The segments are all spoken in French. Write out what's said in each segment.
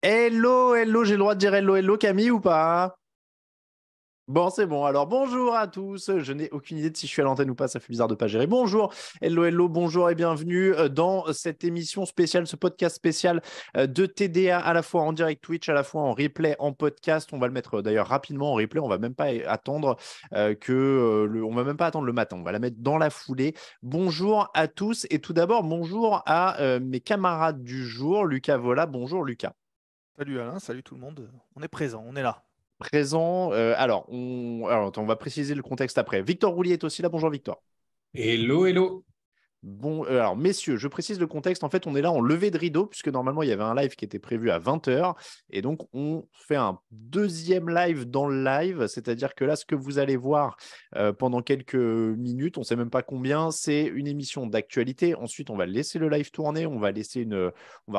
Hello, hello, j'ai le droit de dire hello, hello Camille ou pas? Bon, c'est bon. Alors, bonjour à tous. Je n'ai aucune idée de si je suis à l'antenne ou pas. Ça fait bizarre de pas gérer. Bonjour, hello, hello, bonjour et bienvenue dans cette émission spéciale, ce podcast spécial de TDA, à la fois en direct Twitch, à la fois en replay, en podcast. On va le mettre d'ailleurs rapidement en replay. On va même pas attendre on va même pas attendre le matin. On va la mettre dans la foulée. Bonjour à tous et tout d'abord, bonjour à mes camarades du jour. Lucas Vola. Bonjour Lucas. Salut Alain, salut tout le monde. On est présent, on est là. Présent. Alors, attends, on va préciser le contexte après. Victor Roulier est aussi là. Bonjour Victor. Hello, hello. Bon, alors messieurs, je précise le contexte. En fait, on est là en levée de rideau, puisque normalement, il y avait un live qui était prévu à 20 h. Et donc, on fait un deuxième live dans le live. C'est-à-dire que là, ce que vous allez voir pendant quelques minutes, on ne sait même pas combien, c'est une émission d'actualité. Ensuite, on va laisser le live tourner. On va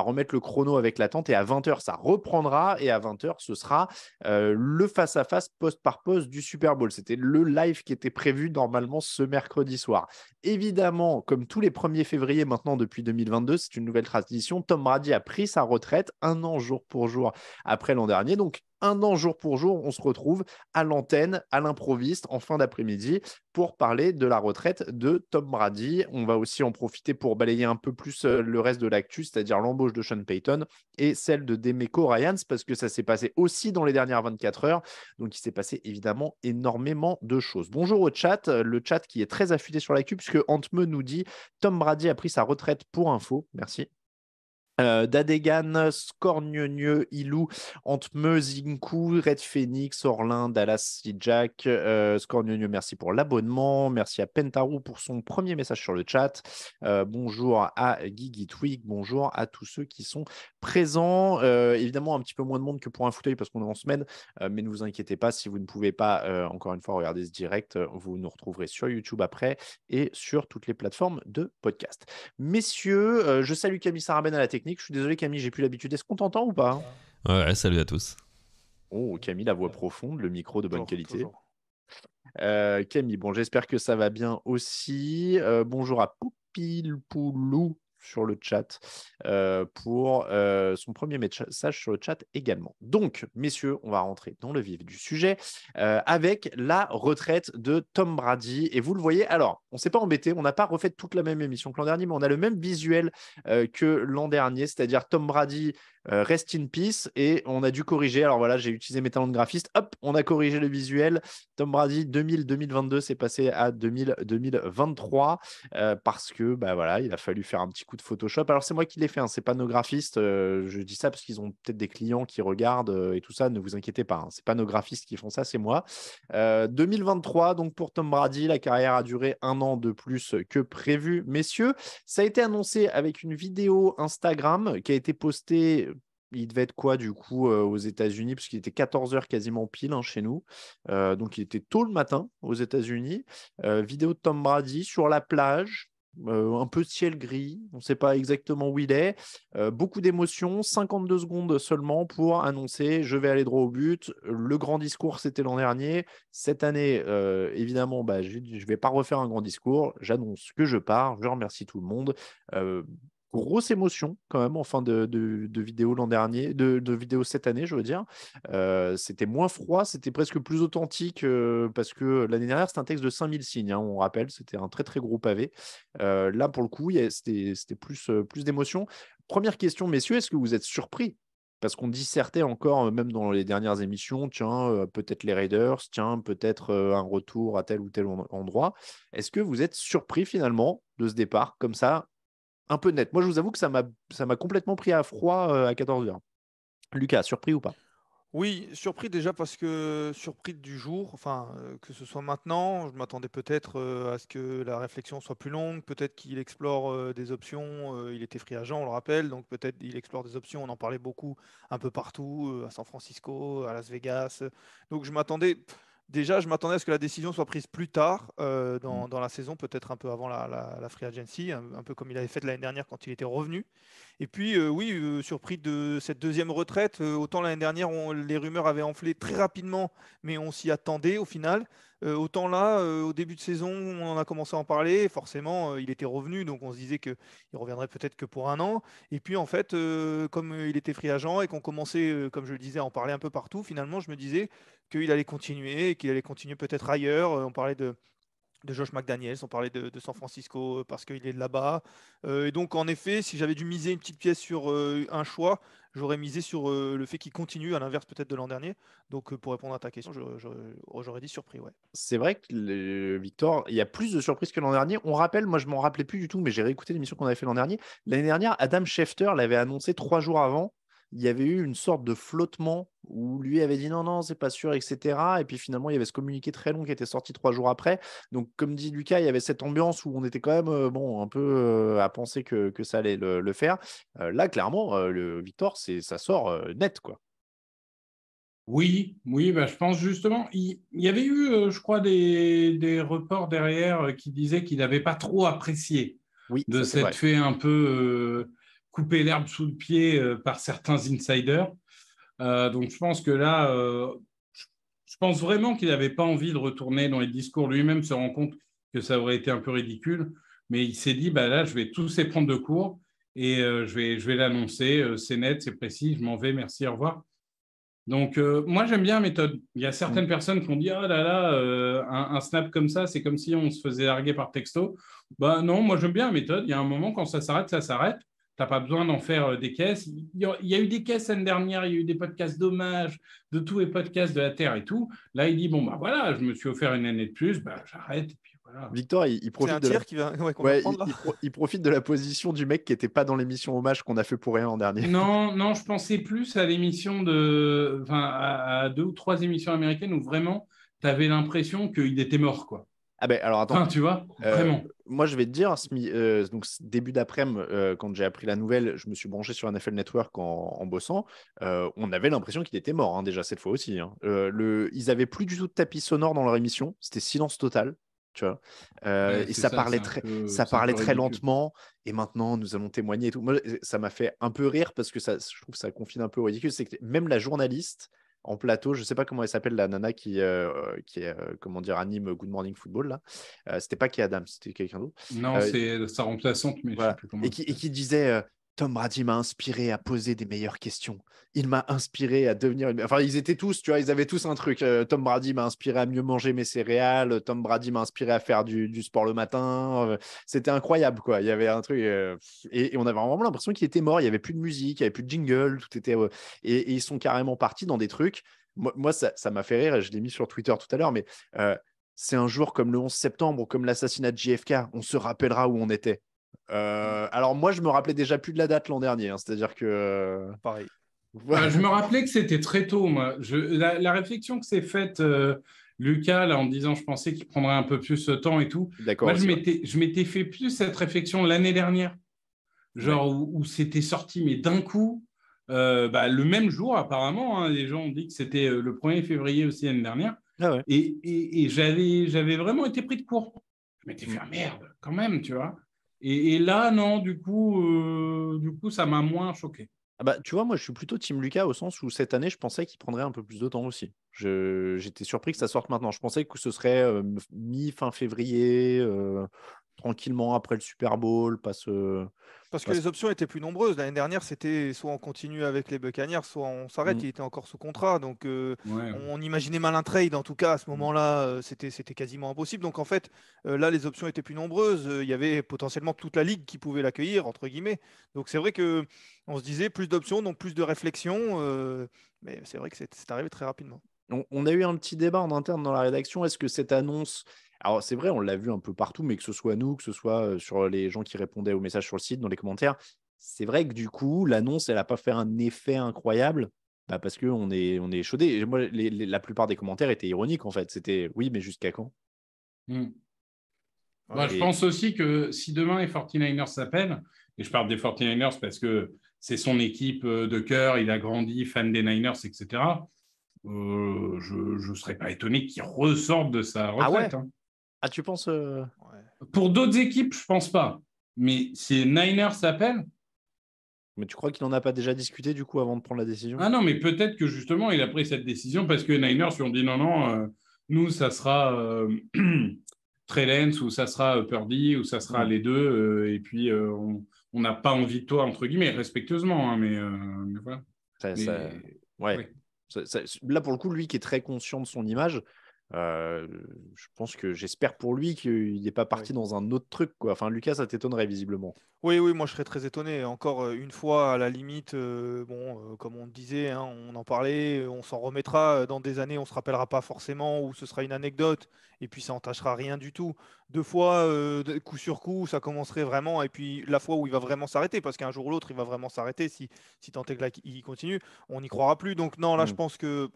remettre le chrono avec l'attente. Et à 20 h, ça reprendra. Et à 20 h, ce sera le face-à-face poste par poste du Super Bowl. C'était le live qui était prévu normalement ce mercredi soir. Évidemment, comme tous les 1er février maintenant depuis 2022, c'est une nouvelle tradition. Tom Brady a pris sa retraite un an jour pour jour après l'an dernier. Donc, un an jour pour jour, on se retrouve à l'antenne, à l'improviste, en fin d'après-midi, pour parler de la retraite de Tom Brady. On va aussi en profiter pour balayer un peu plus le reste de l'actu, c'est-à-dire l'embauche de Sean Payton et celle de Demeco Ryans, parce que ça s'est passé aussi dans les dernières 24 heures. Donc, il s'est passé évidemment énormément de choses. Bonjour au chat, le chat qui est très affûté sur l'actu, puisque Antme nous dit Tom Brady a pris sa retraite pour info. Merci. Dadegan, Scorgneux, Ilou, Antme, Zinku, Red Phoenix, Orlin, Dallas, Jack, Scorgneux, merci pour l'abonnement. Merci à Pentarou pour son premier message sur le chat. Bonjour à Guigui Twig, bonjour à tous ceux qui sont présents. Évidemment, un petit peu moins de monde que pour un fauteuil parce qu'on est en semaine, mais ne vous inquiétez pas, si vous ne pouvez pas, encore une fois, regarder ce direct, vous nous retrouverez sur YouTube après et sur toutes les plateformes de podcast. Messieurs, je salue Camille Sarabène à la technique. Je suis désolé Camille, j'ai plus l'habitude. Est-ce qu'on t'entend ou pas? Ouais, salut à tous. Oh Camille, la voix profonde, le micro de bonne Toujours, qualité. toujours. Camille, bon, j'espère que ça va bien aussi. Bonjour à Poupilpoulou sur le chat pour son premier message sur le chat également. Donc, messieurs, on va rentrer dans le vif du sujet avec la retraite de Tom Brady. Et vous le voyez, alors, on ne s'est pas embêté, on n'a pas refait toute la même émission que l'an dernier, mais on a le même visuel que l'an dernier, c'est-à-dire Tom Brady rest in peace, et on a dû corriger. Alors voilà, j'ai utilisé mes talents de graphiste, hop, on a corrigé le visuel. Tom Brady 2000-2022, c'est passé à 2000-2023 parce que bah voilà, il a fallu faire un petit coup de Photoshop. Alors c'est moi qui l'ai fait, hein, c'est pas nos graphistes. Je dis ça parce qu'ils ont peut-être des clients qui regardent et tout ça. Ne vous inquiétez pas, hein, c'est pas nos graphistes qui font ça, c'est moi. 2023, donc pour Tom Brady, la carrière a duré un an de plus que prévu, messieurs. Ça a été annoncé avec une vidéo Instagram qui a été postée. Il devait être quoi du coup aux États-Unis, parce qu'il était 14 h quasiment pile hein, chez nous. Donc il était tôt le matin aux États-Unis. Vidéo de Tom Brady sur la plage, un peu de ciel gris, on ne sait pas exactement où il est. Beaucoup d'émotions, 52 secondes seulement pour annoncer je vais aller droit au but. Le grand discours, c'était l'an dernier. Cette année, évidemment, bah, je ne vais pas refaire un grand discours. J'annonce que je pars. Je remercie tout le monde. Grosse émotion quand même en fin de vidéo l'an dernier, de vidéo cette année, je veux dire. C'était moins froid, c'était presque plus authentique parce que l'année dernière, c'était un texte de 5000 signes, hein, on rappelle, c'était un très très gros pavé. Là, pour le coup, c'était plus d'émotion. Première question, messieurs, est-ce que vous êtes surpris? Parce qu'on dissertait encore, même dans les dernières émissions, tiens, peut-être les Raiders, tiens, peut-être un retour à tel ou tel endroit. Est-ce que vous êtes surpris finalement de ce départ comme ça, un peu net? Moi, je vous avoue que ça m'a complètement pris à froid à 14 h. Lucas, surpris ou pas? Oui, surpris déjà parce que surpris du jour, enfin que ce soit maintenant, je m'attendais peut-être à ce que la réflexion soit plus longue, peut-être qu'il explore des options, il était free agent, on le rappelle, donc peut-être il explore des options, on en parlait beaucoup un peu partout, à San Francisco, à Las Vegas. Donc je m'attendais à ce que la décision soit prise plus tard Mm. dans la saison, peut-être un peu avant la free agency, un peu comme il avait fait l'année dernière quand il était revenu. Et puis, oui, surpris de cette deuxième retraite. Autant l'année dernière, les rumeurs avaient enflé très rapidement, mais on s'y attendait au final. Autant là, au début de saison, on en a commencé à en parler. Forcément, il était revenu, donc on se disait qu'il reviendrait peut-être que pour un an. Et puis en fait, comme il était free agent et qu'on commençait, comme je le disais, à en parler un peu partout, finalement, je me disais qu'il allait continuer et qu'il allait continuer peut-être ailleurs. On parlait de Josh McDaniels, on parlait de San Francisco parce qu'il est de là-bas. Et donc, en effet, si j'avais dû miser une petite pièce sur un choix, j'aurais misé sur le fait qu'il continue, à l'inverse peut-être de l'an dernier. Donc, pour répondre à ta question, j'aurais dit surpris, ouais. C'est vrai que Victor, il y a plus de surprises que l'an dernier. On rappelle, moi je m'en rappelais plus du tout, mais j'ai réécouté l'émission qu'on avait fait l'an dernier. L'année dernière, Adam Schefter l'avait annoncé 3 jours avant. Il y avait eu une sorte de flottement où lui avait dit non, non, c'est pas sûr, etc. Et puis finalement, il y avait ce communiqué très long qui était sorti 3 jours après. Donc, comme dit Lucas, il y avait cette ambiance où on était quand même bon, un peu à penser que ça allait le faire. Là, clairement, le Victor, ça sort net, quoi. Oui, oui, bah, je pense justement, il y avait eu, je crois, des reports derrière qui disaient qu'il n'avait pas trop apprécié Oui, de ça, c'est vrai. s'être fait un peu couper l'herbe sous le pied par certains insiders. Donc, je pense que là, je pense vraiment qu'il n'avait pas envie de retourner dans les discours lui-même, se rend compte que ça aurait été un peu ridicule, mais il s'est dit, bah là, je vais tous les prendre de court et je vais l'annoncer, c'est net, c'est précis, je m'en vais, merci, au revoir. Donc, moi, j'aime bien la méthode. Il y a certaines personnes qui ont dit « Ah là là, un snap comme ça, c'est comme si on se faisait larguer par texto. » Bah non, moi, j'aime bien la méthode. Il y a un moment, quand ça s'arrête, ça s'arrête. Tu n'as pas besoin d'en faire des caisses. Il y a eu des caisses l'année dernière, il y a eu des podcasts d'hommage, de tous les podcasts de la Terre et tout. Là, il dit « Bon, bah voilà, je me suis offert une année de plus, bah, j'arrête. » Et puis voilà. Victor, il C'est profite un de la... tir qu'on va Ouais, prendre là. il profite de la position du mec qui n'était pas dans l'émission Hommage qu'on a fait pour rien l'an dernier. Non, non, je pensais plus à l'émission de. Enfin, à 2 ou 3 émissions américaines où vraiment, tu avais l'impression qu'il était mort, quoi. Ah ben alors attends, Enfin, tu vois, vraiment. moi je vais te dire, donc début d'après-midi, quand j'ai appris la nouvelle, je me suis branché sur NFL Network en bossant. On avait l'impression qu'il était mort, hein, déjà cette fois aussi. Hein. Ils avaient plus du tout de tapis sonore dans leur émission, c'était silence total. Tu vois. Ouais, Et c'est ça ça, parlait ça parlait très ridicule. lentement. Et maintenant, nous allons témoigner et tout. Moi, ça m'a fait un peu rire parce que je trouve que ça confine un peu au ridicule. C'est que même la journaliste en plateau, je ne sais pas comment elle s'appelle, la nana qui comment dire, anime Good Morning Football là. C'était pas Kay Adams, c'était quelqu'un d'autre. Non, c'est sa remplaçante, mais je ne sais Voilà. plus comment Et elle qui, et s'appelle. qui disait Tom Brady m'a inspiré à poser des meilleures questions. Il m'a inspiré à devenir. Enfin, ils étaient tous, tu vois, ils avaient tous un truc. Tom Brady m'a inspiré à mieux manger mes céréales. Tom Brady m'a inspiré à faire du sport le matin. C'était incroyable, quoi. Il y avait un truc. Et on avait vraiment l'impression qu'il était mort. Il n'y avait plus de musique, il n'y avait plus de jingle. Tout était. Et ils sont carrément partis dans des trucs. Moi ça m'a fait rire et je l'ai mis sur Twitter tout à l'heure, mais c'est un jour comme le 11 septembre ou comme l'assassinat de JFK. On se rappellera où on était. Alors moi, je me rappelais déjà plus de la date l'an dernier, hein, c'est-à-dire que Pareil. Bah, je me rappelais que c'était très tôt, moi. La réflexion que s'est faite Lucas, là, en disant je pensais qu'il prendrait un peu plus de temps et tout, d'accord moi, aussi, ouais. je m'étais fait plus cette réflexion l'année dernière. Genre où c'était sorti, mais d'un coup, bah, le même jour, apparemment, hein, les gens ont dit que c'était le 1er février aussi l'année dernière. Ah ouais. Et j'avais vraiment été pris de court. Je m'étais fait merde, quand même, tu vois. Et là, non, du coup, ça m'a moins choqué. Ah bah, tu vois, moi, je suis plutôt Team Lucas au sens où cette année, je pensais qu'il prendrait un peu plus de temps aussi. J'étais surpris que ça sorte maintenant. Je pensais que ce serait mi-fin février, tranquillement après le Super Bowl, Parce que les options étaient plus nombreuses. L'année dernière, c'était soit on continue avec les Buccaneers, soit on s'arrête. Il était encore sous contrat. Donc, Ouais. on imaginait mal un trade. En tout cas, à ce moment-là, c'était quasiment impossible. Donc, en fait, là, les options étaient plus nombreuses. Il y avait potentiellement toute la ligue qui pouvait l'accueillir, entre guillemets. Donc, c'est vrai que on se disait plus d'options, donc plus de réflexion. Mais c'est vrai que c'est arrivé très rapidement. On a eu un petit débat en interne dans la rédaction. Est-ce que cette annonce. Alors, c'est vrai, on l'a vu un peu partout, mais que ce soit nous, que ce soit sur les gens qui répondaient aux messages sur le site, dans les commentaires, c'est vrai que du coup, l'annonce, elle n'a pas fait un effet incroyable parce qu'on on est chaudé. Et moi, la plupart des commentaires étaient ironiques, en fait. C'était oui, mais jusqu'à quand? Bah, je Et- pense aussi que si demain les 49ers s'appellent, et je parle des 49ers parce que c'est son équipe de cœur, il a grandi, fan des Niners, etc., je ne serais pas étonné qu'il ressorte de sa Ah ouais? retraite. Hein. Ah, tu penses Ouais. Pour d'autres équipes, je ne pense pas. Mais si les Niners s'appellent, Mais tu crois qu'il n'en a pas déjà discuté, du coup, avant de prendre la décision? ah non, mais peut-être que justement, il a pris cette décision parce que les Niners lui ont dit non, non, Nous, ça sera Trey Lance ou ça sera Purdy ou ça sera les deux. Et puis, on n'a pas envie de toi, entre guillemets, respectueusement. Hein, mais voilà. Ouais. Là, pour le coup, lui qui est très conscient de son image, je pense que j'espère pour lui qu'il n'est pas parti dans un autre truc, quoi. Enfin, Lucas, ça t'étonnerait visiblement. Oui, moi je serais très étonné. Encore une fois, à la limite, comme on disait, hein, on en parlait, on s'en remettra dans des années, on se rappellera pas forcément, ou ce sera une anecdote, et puis ça entachera rien du tout. Deux fois, coup sur coup, ça commencerait vraiment, et puis la fois où il va vraiment s'arrêter, parce qu'un jour ou l'autre, il va vraiment s'arrêter, si tant est que là, il continue, on n'y croira plus. Donc non, là, je pense que,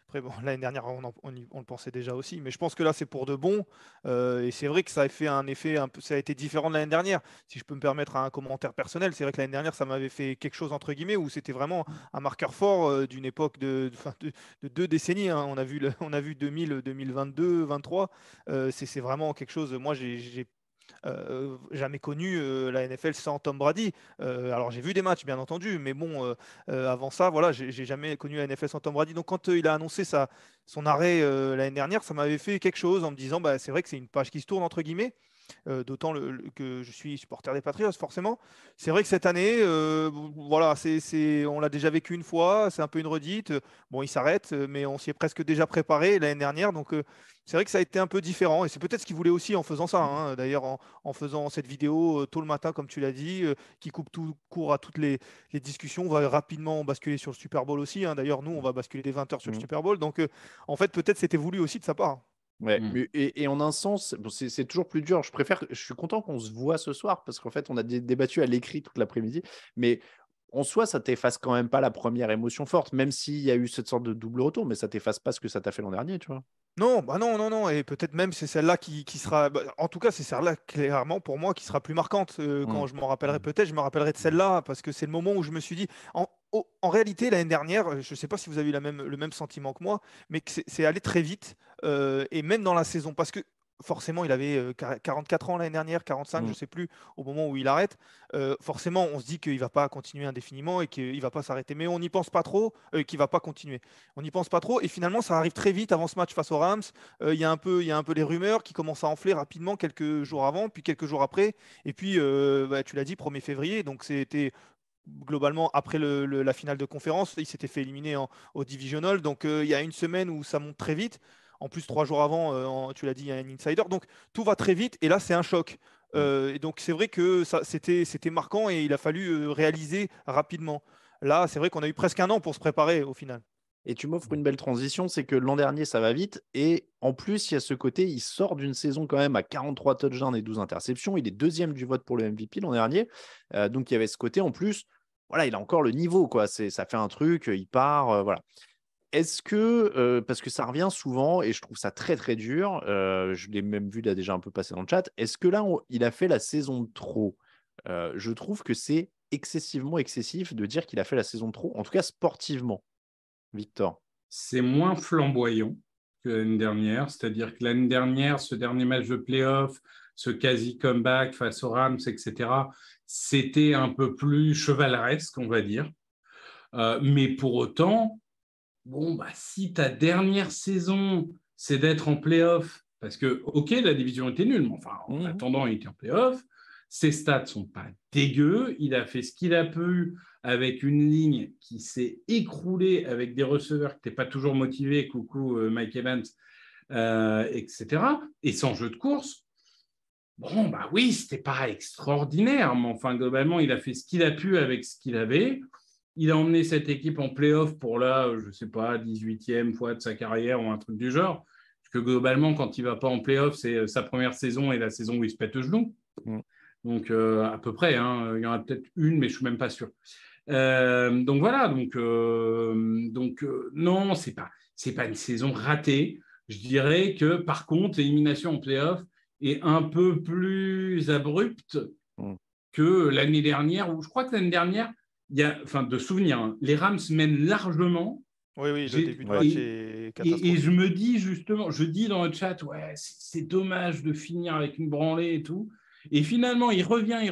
après, l'année dernière, on le pensait déjà aussi, mais je pense que là, c'est pour de bon, et c'est vrai que ça a fait un effet, ça a été différent de l'année dernière. Si je peux me permettre un commentaire personnel, c'est vrai que l'année dernière, ça m'avait fait quelque chose, entre guillemets, où c'était vraiment un marqueur fort d'une époque de 2 décennies. Hein. On a vu 2000, 2022, 23. C'est vraiment quelque chose. Moi, j'ai jamais connu la NFL sans Tom Brady. Alors j'ai vu des matchs, bien entendu, mais bon, avant ça, voilà, j'ai jamais connu la NFL sans Tom Brady. Donc quand il a annoncé son arrêt l'année dernière, ça m'avait fait quelque chose en me disant, bah, c'est vrai que c'est une page qui se tourne, entre guillemets. D'autant que je suis supporter des Patriots, forcément. C'est vrai que cette année, voilà, on l'a déjà vécu une fois, c'est un peu une redite. Bon, il s'arrête, mais on s'y est presque déjà préparé l'année dernière. Donc, c'est vrai que ça a été un peu différent. Et c'est peut-être ce qu'il voulait aussi en faisant ça. Hein. D'ailleurs, en faisant cette vidéo tôt le matin, comme tu l'as dit, qui coupe tout court à toutes les discussions. On va rapidement basculer sur le Super Bowl aussi. Hein. D'ailleurs, nous, on va basculer dès 20h sur le Super Bowl. Donc, en fait, peut-être c'était voulu aussi de sa part. Ouais, et en un sens, bon, c'est toujours plus dur. Je suis content qu'on se voit ce soir parce qu'en fait, on a débattu à l'écrit toute l'après-midi. Mais en soi, ça t'efface quand même pas la première émotion forte, même s'il y a eu cette sorte de double retour, mais ça t'efface pas ce que ça t'a fait l'an dernier, tu vois. Non, bah non, et peut-être même c'est celle-là qui sera, en tout cas c'est celle-là clairement pour moi qui sera plus marquante. Quand je m'en rappellerai peut-être, je me rappellerai de celle-là parce que c'est le moment où je me suis dit, en réalité l'année dernière, je ne sais pas si vous avez eu le même sentiment que moi, mais que c'est allé très vite et même dans la saison parce que forcément il avait 44 ans l'année dernière, 45, je ne sais plus au moment où il arrête. Forcément on se dit qu'il ne va pas continuer indéfiniment et qu'il ne va pas s'arrêter, mais on n'y pense pas trop, qu'il ne va pas continuer. On n'y pense pas trop et finalement ça arrive très vite avant ce match face aux Rams. Il y a un peu les rumeurs qui commencent à enfler rapidement quelques jours avant, puis quelques jours après. Et puis, tu l'as dit, 1er février, donc c'était globalement après la finale de conférence. Il s'était fait éliminer au Divisional, donc il y a une semaine où ça monte très vite. En plus, 3 jours avant, tu l'as dit, il y a un insider. Donc tout va très vite et là, c'est un choc. Et donc c'est vrai que c'était marquant et il a fallu réaliser rapidement. Là, c'est vrai qu'on a eu presque un an pour se préparer au final. Et tu m'offres une belle transition, c'est que l'an dernier, ça va vite. Et en plus, il y a ce côté, il sort d'une saison quand même à 43 touchdowns et 12 interceptions. Il est deuxième du vote pour le MVP l'an dernier. Donc, il y avait ce côté en plus. Voilà, il a encore le niveau, quoi. Ça fait un truc, il part, voilà. Est-ce que, parce que ça revient souvent et je trouve ça très, très dur, je l'ai même vu là déjà un peu passer dans le chat, est-ce que là, il a fait la saison de trop? Je trouve que c'est excessivement excessif de dire qu'il a fait la saison de trop, en tout cas sportivement. Victor. C'est moins flamboyant que l'année dernière. C'est-à-dire que l'année dernière, ce dernier match de play-off, ce quasi-comeback face aux Rams, etc., c'était un peu plus chevaleresque, on va dire. Mais pour autant, si ta dernière saison, c'est d'être en play-off, parce que, OK, la division était nulle, mais enfin, en attendant, il était en play-off. Ses stats ne sont pas dégueux. Il a fait ce qu'il a pu avec une ligne qui s'est écroulée avec des receveurs qui n'étaient pas toujours motivés, coucou Mike Evans, etc. Et sans jeu de course, oui, ce n'était pas extraordinaire, mais enfin, globalement, il a fait ce qu'il a pu avec ce qu'il avait. Il a emmené cette équipe en play-off pour là, je ne sais pas, 18e fois de sa carrière ou un truc du genre. Parce que globalement, quand il ne va pas en play-off, c'est sa première saison et la saison où il se pète le genou. Donc, à peu près, hein, il y en a peut-être une, mais je ne suis même pas sûr. Donc, voilà. Non, ce n'est pas une saison ratée. Je dirais que, par contre, l'élimination en play-off est un peu plus abrupte que l'année dernière, où je crois que l'année dernière, de souvenir, hein, les Rams mènent largement. Oui, le début de match est catastrophique. Et je me dis justement, je dis dans le chat, ouais, c'est dommage de finir avec une branlée et tout. Et finalement, il revient.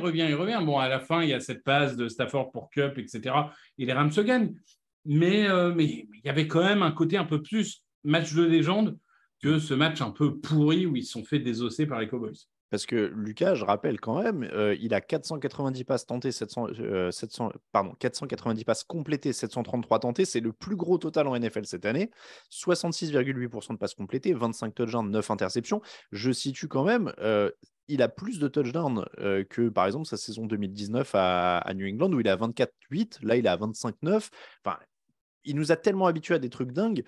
Bon, à la fin, il y a cette passe de Stafford pour Cup, etc. Et les Rams se gagnent. Mais il y avait quand même un côté un peu plus match de légende que ce match un peu pourri où ils se sont fait désosser par les Cowboys. Parce que Lucas, je rappelle quand même, il a 490 passes tentées, 490 passes complétées, 733 tentées. C'est le plus gros total en NFL cette année. 66,8% de passes complétées, 25 touchdowns, 9 interceptions. Je situe quand même, il a plus de touchdowns que, par exemple, sa saison 2019 à New England, où il est à 24,8. Là, il est à 25,9. Enfin, il nous a tellement habitués à des trucs dingues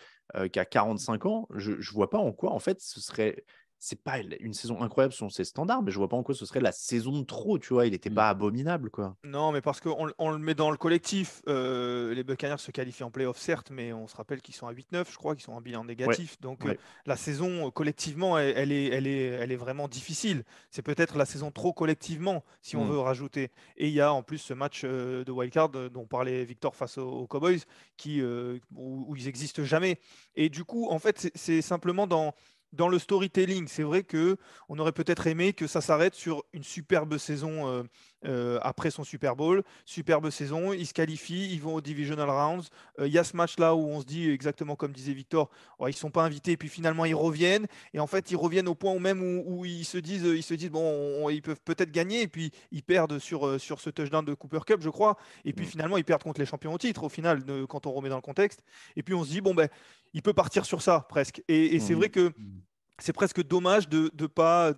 qu'à 45 ans, je ne vois pas en quoi, en fait, ce serait... C'est pas une saison incroyable selon ses standards, mais je vois pas en quoi ce serait la saison de trop, tu vois. Il n'était pas abominable, quoi. Non, mais parce qu'on le met dans le collectif. Les Buccaneers se qualifient en playoff, certes, mais on se rappelle qu'ils sont à 8-9, je crois, qu'ils sont en bilan négatif. Donc la saison, collectivement, elle est vraiment difficile. C'est peut-être la saison trop collectivement, si on veut rajouter. Et il y a en plus ce match de wildcard dont parlait Victor face aux Cowboys, où ils n'existent jamais. Et du coup, en fait, c'est simplement dans le storytelling. C'est vrai qu'on aurait peut-être aimé que ça s'arrête sur une superbe saison après son Super Bowl. Superbe saison, ils se qualifient, ils vont au Divisional Rounds. Il y a ce match-là où on se dit exactement comme disait Victor, ils ne sont pas invités, et puis finalement ils reviennent. Et en fait, ils reviennent au point où ils se disent bon, ils peuvent peut-être gagner, et puis ils perdent sur ce touchdown de Cooper Kupp, je crois. Et puis finalement, ils perdent contre les champions au titre, au final, quand on remet dans le contexte. Et puis on se dit, bon, ben, il peut partir sur ça presque. Et c'est vrai que c'est presque dommage de pas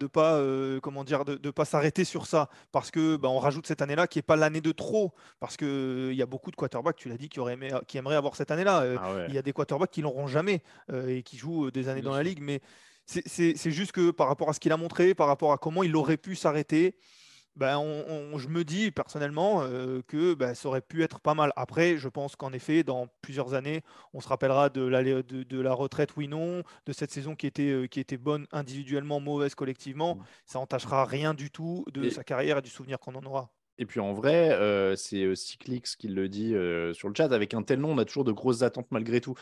s'arrêter sur ça, parce que on rajoute cette année-là qui est pas l'année de trop, parce que il y a beaucoup de quarterbacks, tu l'as dit, qui aimeraient avoir cette année-là. Il y a des quarterbacks qui l'auront jamais et qui jouent des années dans la ligue, mais c'est juste que par rapport à ce qu'il a montré, par rapport à comment il aurait pu s'arrêter, je me dis personnellement que ça aurait pu être pas mal. Après, je pense qu'en effet, dans plusieurs années, on se rappellera de la retraite, oui, non, de cette saison qui était bonne individuellement, mauvaise collectivement. Ça n'entachera rien du tout de sa carrière et du souvenir qu'on en aura. Et puis en vrai, c'est Cyclix qui le dit sur le chat, avec un tel nom, on a toujours de grosses attentes malgré tout.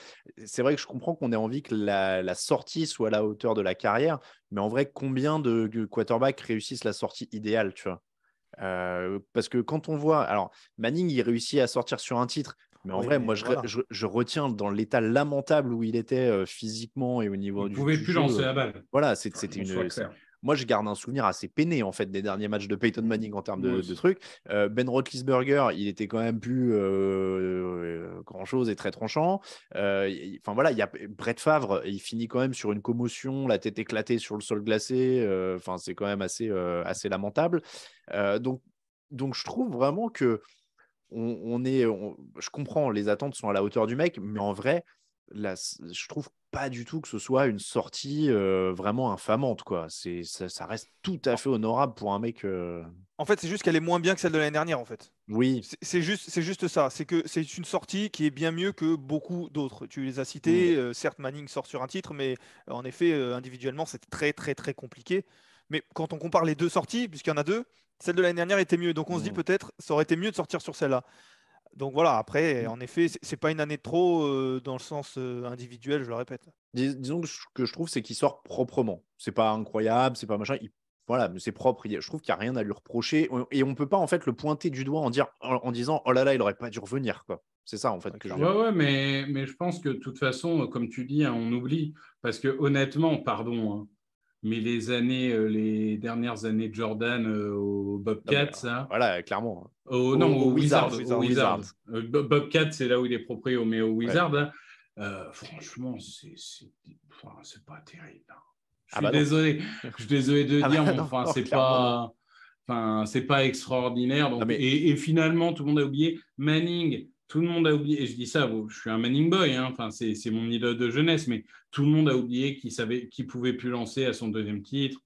C'est vrai que je comprends qu'on ait envie que la sortie soit à la hauteur de la carrière, mais en vrai, combien de quarterbacks réussissent la sortie idéale, tu vois? Parce que quand on voit... Alors, Manning, il réussit à sortir sur un titre, mais en vrai, moi, je retiens dans l'état lamentable où il était physiquement et au niveau il du jeu. Il ne pouvait plus lancer la balle. Voilà, c'était une... Moi, je garde un souvenir assez peiné en fait des derniers matchs de Peyton Manning en termes de trucs. Ben Roethlisberger, il était quand même plus grand chose et très tranchant. Enfin voilà, il y a Brett Favre, il finit quand même sur une commotion, la tête éclatée sur le sol glacé. Enfin, c'est quand même assez lamentable. Donc, je trouve vraiment que je comprends, les attentes sont à la hauteur du mec, mais en vrai, là, je trouve pas du tout que ce soit une sortie vraiment infamante, quoi. Ça reste tout à fait honorable pour un mec. En fait, c'est juste qu'elle est moins bien que celle de l'année dernière, en fait. Oui. C'est juste ça. C'est que c'est une sortie qui est bien mieux que beaucoup d'autres. Tu les as cités. Certes, Manning sort sur un titre, mais en effet, individuellement, c'est très, très, très compliqué. Mais quand on compare les deux sorties, puisqu'il y en a deux, celle de l'année dernière était mieux. Donc on se dit peut-être ça aurait été mieux de sortir sur celle-là. Donc voilà, après, en effet, c'est pas une année de trop dans le sens individuel, je le répète. Disons que je trouve, c'est qu'il sort proprement. C'est pas incroyable, c'est pas machin. Voilà, mais c'est propre. Je trouve qu'il n'y a rien à lui reprocher. Et on peut pas en fait le pointer du doigt en disant oh là là, il aurait pas dû revenir, quoi. C'est ça en fait que je veux dire. Ouais, mais je pense que de toute façon, comme tu dis, on oublie. Parce que honnêtement, pardon, mais les dernières années de Jordan au Bobcat, ça. Voilà, clairement. Au Wizards. Bobcat, c'est là où il est proprio, mais au Wizards, franchement, c'est pas terrible. Je suis désolé. Je suis désolé de dire, mais c'est pas extraordinaire. Donc, et finalement, tout le monde a oublié Manning. Tout le monde a oublié, et je dis ça, je suis un Manning boy, c'est mon idole de jeunesse, mais tout le monde a oublié qu'il pouvait plus lancer à son deuxième titre.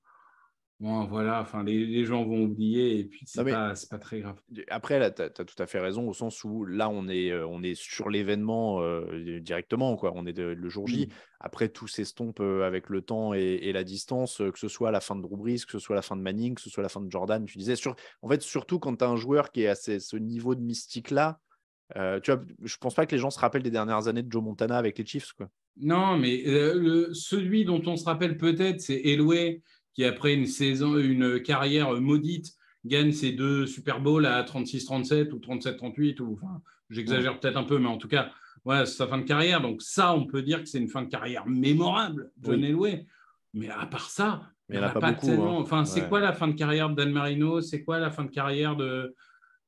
Bon, voilà, les gens vont oublier et puis c'est pas très grave. Après, là, tu as tout à fait raison au sens où là, on est sur l'événement directement, quoi. On est le jour J. Après, tout s'estompe avec le temps et la distance, que ce soit la fin de Drew Brees, que ce soit la fin de Manning, que ce soit la fin de Jordan. Tu disais, en fait, surtout quand tu as un joueur qui est à ce niveau de mystique-là, tu vois, je pense pas que les gens se rappellent des dernières années de Joe Montana avec les Chiefs, quoi. Non, mais celui dont on se rappelle peut-être, c'est Elway, qui après une carrière maudite, gagne ses 2 Super Bowls à 36-37 ou 37-38, j'exagère peut-être un peu, mais en tout cas, Ouais, c'est sa fin de carrière. Donc ça, on peut dire que c'est une fin de carrière mémorable, John Elway. Mais à part ça, Mais il il n'y n'y en en a a pas pas beaucoup. tellement. Hein. Enfin, c'est Ouais. quoi la fin de carrière de Dan Marino? C'est quoi la fin de carrière de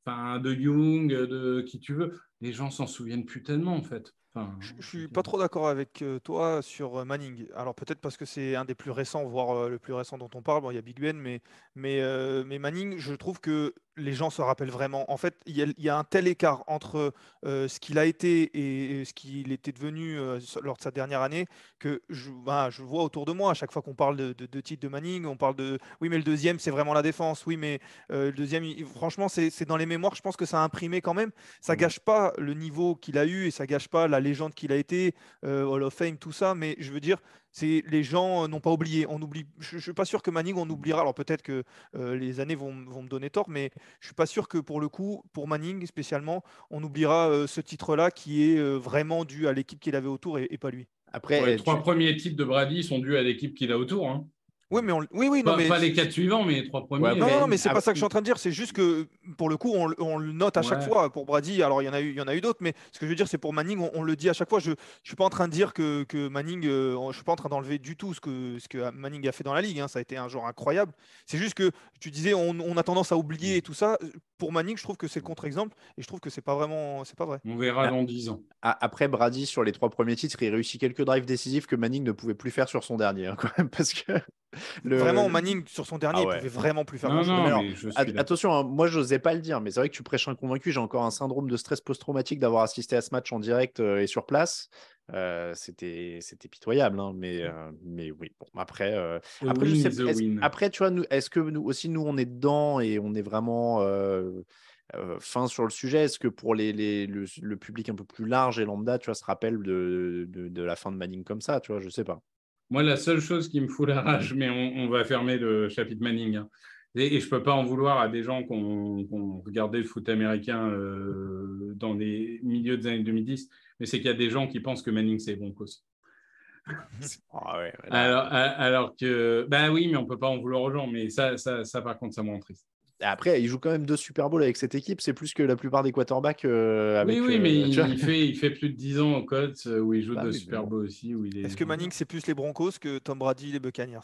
Young, de qui tu veux? Les gens s'en souviennent plus tellement, en fait. Enfin, Je suis pas trop d'accord avec toi sur Manning. Alors peut-être parce que c'est un des plus récents, voire le plus récent dont on parle. Bon, il y a Big Ben, mais Manning, je trouve que les gens se rappellent vraiment. En fait, il y a un tel écart entre ce qu'il a été et ce qu'il était devenu lors de sa dernière année que je vois autour de moi à chaque fois qu'on parle de titre de Manning, on parle de oui, mais le deuxième, c'est vraiment la défense. Oui, mais le deuxième, franchement, c'est dans les mémoires. Je pense que ça a imprimé quand même. Ça gâche pas le niveau qu'il a eu et ça gâche pas la légende qu'il a été, Hall of Fame, tout ça. Mais je veux dire, les gens n'ont pas oublié. On oublie. Je suis pas sûr que Manning on oubliera. Alors peut-être que les années vont me donner tort, mais je suis pas sûr que pour le coup, pour Manning spécialement, on oubliera ce titre-là qui est vraiment dû à l'équipe qu'il avait autour et pas lui. les Après, 3 premiers titres de Brady sont dus à l'équipe qu'il a autour. Hein. Oui, mais oui, non, mais Pas les 4 suivants, mais les 3 premiers. Ouais, non, après, non, mais c'est pas ça que je suis en train de dire. C'est juste que pour le coup, on le note à chaque Ouais. fois. Pour Brady, alors il y en a eu d'autres, mais ce que je veux dire, c'est pour Manning, on le dit à chaque fois. Je suis pas en train de dire que Manning, je suis pas en train d'enlever du tout ce que Manning a fait dans la ligue. Hein. Ça a été un joueur incroyable. C'est juste que tu disais, on a tendance à oublier et tout ça. Pour Manning, je trouve que c'est le contre-exemple et je trouve que c'est pas vrai. On verra dans 10 ans. Après, Brady, sur les 3 premiers titres, il réussit quelques drives décisifs que Manning ne pouvait plus faire sur son dernier, hein, quand même, parce que Vraiment, Manning sur son dernier, Ah il ouais. pouvait vraiment plus faire Non, grand-chose. Mais alors, mais je suis d'accord. attention, hein, moi je n'osais pas le dire, mais c'est vrai que tu prêches un convaincu. J'ai encore un syndrome de stress post-traumatique d'avoir assisté à ce match en direct et sur place. C'était pitoyable, hein, mais oui. Bon, après, The après, je win sais, is the win. après, tu vois, est-ce que nous aussi, nous, on est dedans et on est vraiment fin sur le sujet? Est-ce que pour le public un peu plus large et lambda, tu vois, se rappelle de la fin de Manning comme ça, tu vois, je sais pas. Moi, la seule chose qui me fout la rage, mais on va fermer le chapitre Manning. Hein. Et je ne peux pas en vouloir à des gens qui ont regardé le foot américain dans les milieux des années 2010, mais c'est qu'il y a des gens qui pensent que Manning, c'est les Broncos. Ah ouais, là... alors que, bah oui, mais on ne peut pas en vouloir aux gens, mais ça par contre, ça me rend triste. Après, il joue quand même 2 Super Bowls avec cette équipe. C'est plus que la plupart des quarterbacks avec. Oui, mais tu il fait plus de 10 ans aux Colts où il joue Bah de oui, Super mais Bowl aussi. Où il est Est-ce que Manning, c'est plus les Broncos que Tom Brady, les Buccaneers?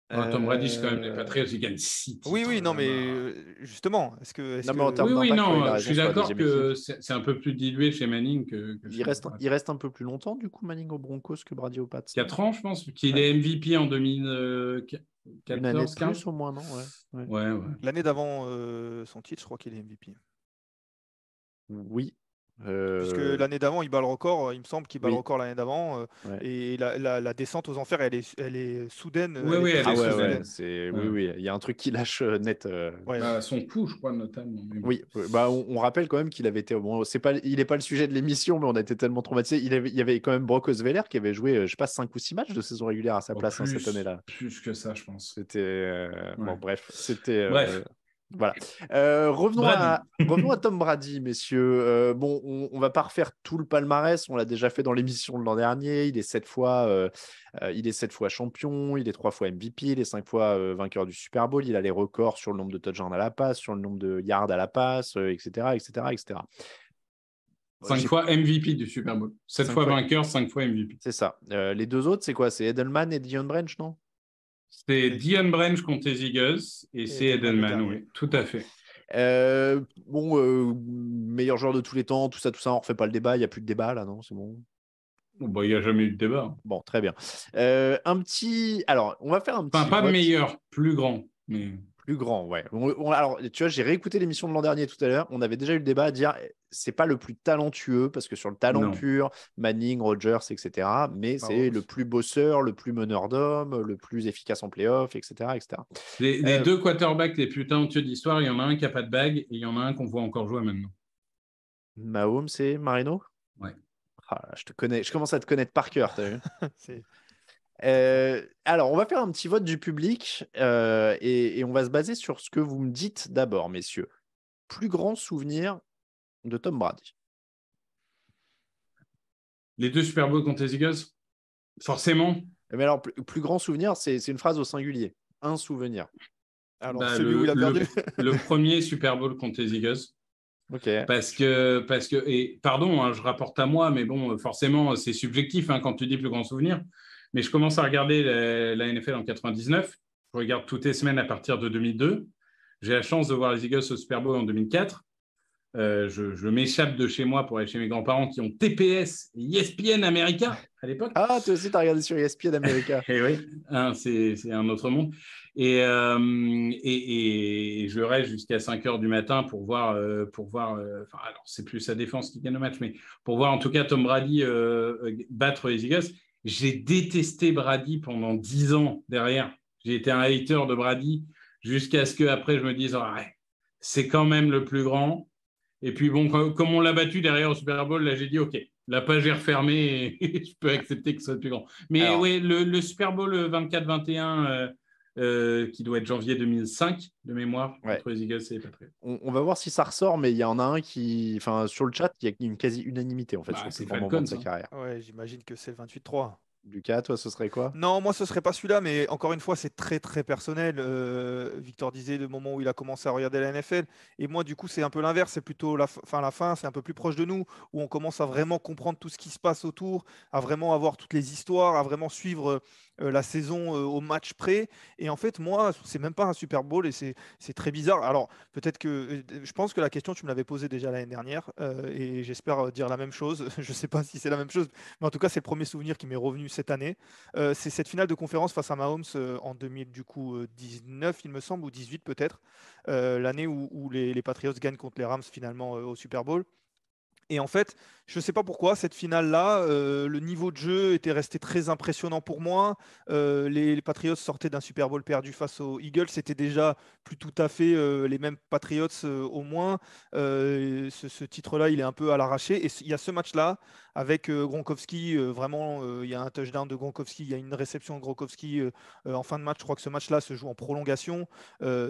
Tom Brady, c'est quand même les Patriots, il gagne 6 titres. Oui, non, mais là-bas. justement, Non, mais en termes Oui, d'impact, ouais, il a non, je raison suis sur la d'accord deuxième que équipe. c'est un peu plus dilué chez Manning que Il chez reste, il reste un peu plus longtemps, du coup, Manning aux Broncos que Brady aux Pats. 4 ans, je pense, qu'il est MVP en 2014, Une année de 15. plus, au moins, non? Ouais. Ouais. L'année d'avant son titre, je crois qu'il est MVP. Oui. Puisque l'année d'avant, il bat le record, il me semble qu'il bat le Oui. record l'année d'avant. Ouais. Et la descente aux enfers, elle est soudaine. Oui, elle est elle très est Ah ouais, soudaine. c'est... Ouais. Oui, il y a un truc qui lâche net. Ouais. Bah, son coup, je crois, notamment. Oui, bah, on rappelle quand même qu'il avait été. Bon, il n'est pas le sujet de l'émission, mais on a été tellement traumatisés. Il y avait quand même Brock Osweiler qui avait joué, je sais pas, 5 ou 6 matchs de saison régulière à sa place hein, cette année-là. Plus que ça, je pense. C'était. Bon, Ouais. bref, c'était. Bref. Voilà. Revenons à Tom Brady, messieurs. Bon, on va pas refaire tout le palmarès. On l'a déjà fait dans l'émission de l'an dernier. Il est 7 fois champion. Il est 3 fois MVP. Il est 5 fois vainqueur du Super Bowl. Il a les records sur le nombre de touchdowns à la passe, sur le nombre de yards à la passe, etc., etc., etc. 5 fois MVP du Super Bowl. 7 fois vainqueur, 5 fois MVP. C'est ça. Les 2 autres, c'est quoi? C'est Edelman et Dion Branch, non? C'est Dion Branch contre les Eagles et c'est Edelman, oui, tout à fait. Meilleur joueur de tous les temps, tout ça, on ne refait pas le débat, il n'y a plus de débat là, non? C'est bon. Bon, il n'y a jamais eu de débat. Bon, très bien. Alors, on va faire un petit. Enfin, pas vote. meilleur, plus grand. Mais... Plus grand, ouais. Alors, tu vois, j'ai réécouté l'émission de l'an dernier tout à l'heure. On avait déjà eu le débat à dire c'est pas le plus talentueux parce que sur le talent pur, Manning, Rodgers, etc. Mais c'est le plus bosseur, le plus meneur d'hommes, le plus efficace en playoff, etc., etc. Les 2 quarterbacks les plus talentueux d'histoire, il y en a un qui n'a pas de bague et il y en a un qu'on voit encore jouer maintenant. Mahomes et Marino. Ouais. Ah, je commence à te connaître par cœur, t'as vu. C'est... Alors, on va faire un petit vote du public et on va se baser sur ce que vous me dites d'abord, messieurs. Plus grand souvenir de Tom Brady? Les 2 Super Bowls contre les Eagles? Forcément. Mais alors, plus grand souvenir, c'est une phrase au singulier. Un souvenir. Alors, celui où il a perdu. Le premier Super Bowl contre les Eagles. Ok. Et pardon, hein, je rapporte à moi, mais bon, forcément, c'est subjectif hein, quand tu dis plus grand souvenir. Mais je commence à regarder la NFL en 99. Je regarde toutes les semaines à partir de 2002. J'ai la chance de voir les Eagles au Super Bowl en 2004. Je m'échappe de chez moi pour aller chez mes grands-parents qui ont TPS et ESPN America à l'époque. Ah, toi aussi, tu as regardé sur ESPN America. Et oui, hein, c'est un autre monde. Et je reste jusqu'à 5 heures du matin pour voir, alors c'est plus sa défense qui gagne le match, mais pour voir en tout cas Tom Brady battre les Eagles. J'ai détesté Brady pendant 10 ans derrière. J'ai été un hater de Brady jusqu'à ce qu'après je me dise, ouais, c'est quand même le plus grand. Et puis bon, comme on l'a battu derrière au Super Bowl, là j'ai dit, OK, la page est refermée et je peux accepter que ce soit le plus grand. Mais Alors, oui, le Super Bowl 24-21, qui doit être janvier 2005 de mémoire, ouais. entre les Eagles et les Patriots. On va voir si ça ressort, mais il y en a un qui. Enfin, sur le chat, il y a une quasi-unanimité en fait sur le C'est plus grand moment de Falcons. sa carrière. Ouais, j'imagine que c'est le 28-3. Lucas, toi, ce serait quoi? Non, moi ce serait pas celui-là, mais encore une fois, c'est très très personnel. Victor disait le moment où il a commencé à regarder la NFL, et moi du coup c'est un peu l'inverse, c'est plutôt la fin, c'est un peu plus proche de nous, où on commence à vraiment comprendre tout ce qui se passe autour, à vraiment avoir toutes les histoires, à vraiment suivre la saison au match près. Et en fait, moi, c'est même pas un Super Bowl, et c'est très bizarre. Alors peut-être que je pense que la question tu me l'avais posée déjà l'année dernière, et j'espère dire la même chose. Je sais pas si c'est la même chose, mais en tout cas c'est le premier souvenir qui m'est revenu cette année. C'est cette finale de conférence face à Mahomes en 2019, il me semble, ou 18 peut-être, l'année où les Patriots gagnent contre les Rams finalement au Super Bowl. Et en fait, je ne sais pas pourquoi, cette finale-là, le niveau de jeu était resté très impressionnant pour moi. Les Patriots sortaient d'un Super Bowl perdu face aux Eagles. C'était déjà plus tout à fait les mêmes Patriots au moins. Ce titre-là, il est un peu à l'arraché. Et il y a ce match-là avec Gronkowski. Vraiment, il y a un touchdown de Gronkowski. Il y a une réception de Gronkowski en fin de match. Je crois que ce match-là se joue en prolongation.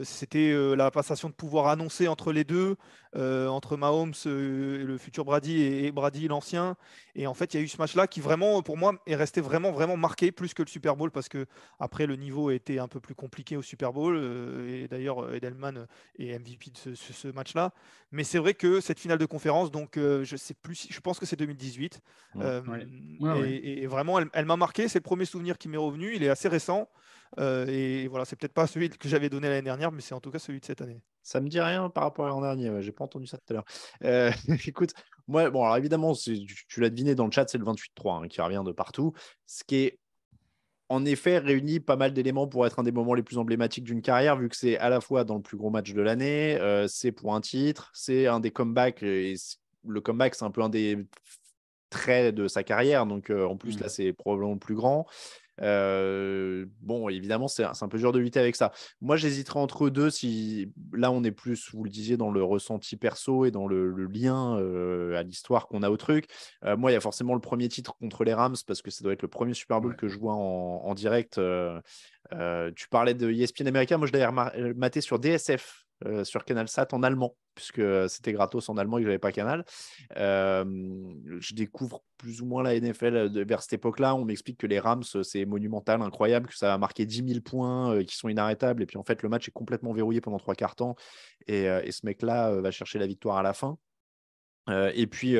C'était la passation de pouvoir annoncée entre les deux, entre Mahomes, le futur Brady, et Brady l'ancien. Et en fait, il y a eu ce match-là qui vraiment, pour moi, est resté vraiment, vraiment marqué plus que le Super Bowl, parce que après le niveau a été un peu plus compliqué au Super Bowl. Et d'ailleurs, Edelman est MVP de ce match-là. Mais c'est vrai que cette finale de conférence, donc je sais plus, je pense que c'est 2018. Ouais. Et vraiment, elle m'a marqué. C'est le premier souvenir qui m'est revenu. Il est assez récent. Et voilà, c'est peut-être pas celui que j'avais donné l'année dernière, mais c'est en tout cas celui de cette année. Ça me dit rien par rapport à l'an dernier. Ouais, j'ai pas entendu ça tout à l'heure. Écoute, moi, bon, alors évidemment, tu l'as deviné dans le chat, c'est le 28-3 hein, qui revient de partout. Ce qui est en effet réunit pas mal d'éléments pour être un des moments les plus emblématiques d'une carrière, vu que c'est à la fois dans le plus gros match de l'année, c'est pour un titre, c'est un des comebacks. Et le comeback, c'est un peu un des traits de sa carrière. Donc en plus, là, c'est probablement le plus grand. Bon, évidemment, c'est un peu dur de lutter avec ça. Moi, j'hésiterais entre deux. Si là, on est plus, vous le disiez, dans le ressenti perso et dans le lien à l'histoire qu'on a au truc. Moi, il y a forcément le premier titre contre les Rams parce que ça doit être le premier Super Bowl que je vois en direct. Tu parlais de ESPN America. Moi, je l'avais maté sur DSF. Sur CanalSat en allemand, puisque c'était gratos en allemand et que je n'avais pas Canal. Je découvre plus ou moins la NFL vers cette époque-là. On m'explique que les Rams, c'est monumental, incroyable, que ça va marquer 10 000 points qui sont inarrêtables. Et puis en fait, le match est complètement verrouillé pendant 3/4 temps. Et ce mec-là va chercher la victoire à la fin. Et puis,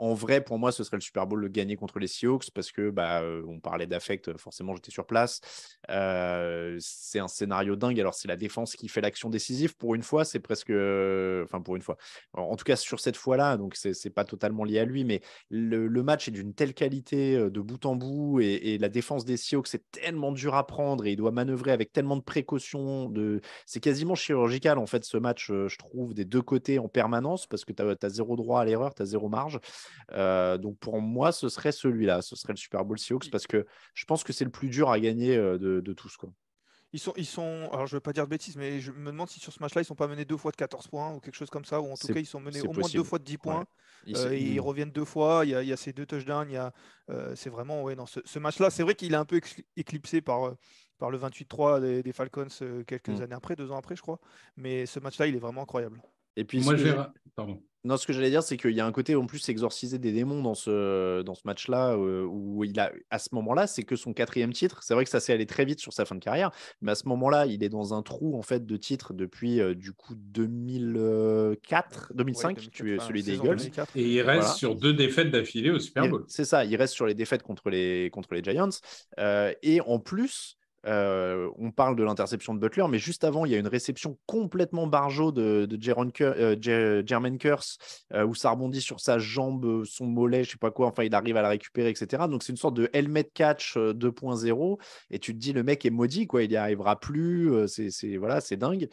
en vrai, pour moi, ce serait le Super Bowl le gagner contre les Seahawks parce que, on parlait d'affect, forcément, j'étais sur place. C'est un scénario dingue. Alors, c'est la défense qui fait l'action décisive. Pour une fois, c'est presque. Enfin, pour une fois. En tout cas, sur cette fois-là, donc c'est pas totalement lié à lui, mais le match est d'une telle qualité de bout en bout et la défense des Seahawks, c'est tellement dur à prendre et il doit manœuvrer avec tellement de précautions. C'est quasiment chirurgical, en fait, ce match, je trouve, des deux côtés en permanence parce que tu as zéro droit à l'erreur, tu as zéro marge. Donc pour moi, ce serait celui-là, ce serait le Super Bowl Seahawks parce que je pense que c'est le plus dur à gagner de tous, quoi. Alors je ne veux pas dire de bêtises, mais je me demande si sur ce match-là, ils ne sont pas menés 2 fois de 14 points ou quelque chose comme ça, ou en tout cas, ils sont menés au moins 2 fois de 10 points. Ouais. Et ils reviennent 2 fois. Il y a ces 2 touchdowns. C'est vraiment, ouais, non, ce match-là, c'est vrai qu'il est un peu éclipsé par le 28-3 des Falcons quelques années après, 2 ans après, je crois. Mais ce match-là, il est vraiment incroyable. Et puis, Moi, Pardon. non, ce que j'allais dire, c'est qu'il y a un côté en plus exorciser des démons dans ce match-là, où à ce moment-là, c'est que son 4e titre. C'est vrai que ça s'est allé très vite sur sa fin de carrière, mais à ce moment-là, il est dans un trou en fait de titres depuis du coup 2004, 2005, 2004, celui des saison Eagles. 2004. Et il reste sur 2 défaites d'affilée au Super Bowl. C'est ça, il reste sur les défaites contre les Giants. Et en plus, on parle de l'interception de Butler, mais juste avant, il y a une réception complètement barjo de Jermaine Kearse, où ça rebondit sur sa jambe, son mollet, je sais pas quoi, enfin il arrive à la récupérer, etc. Donc c'est une sorte de helmet catch 2.0, et tu te dis le mec est maudit, quoi, il n'y arrivera plus, voilà, c'est dingue.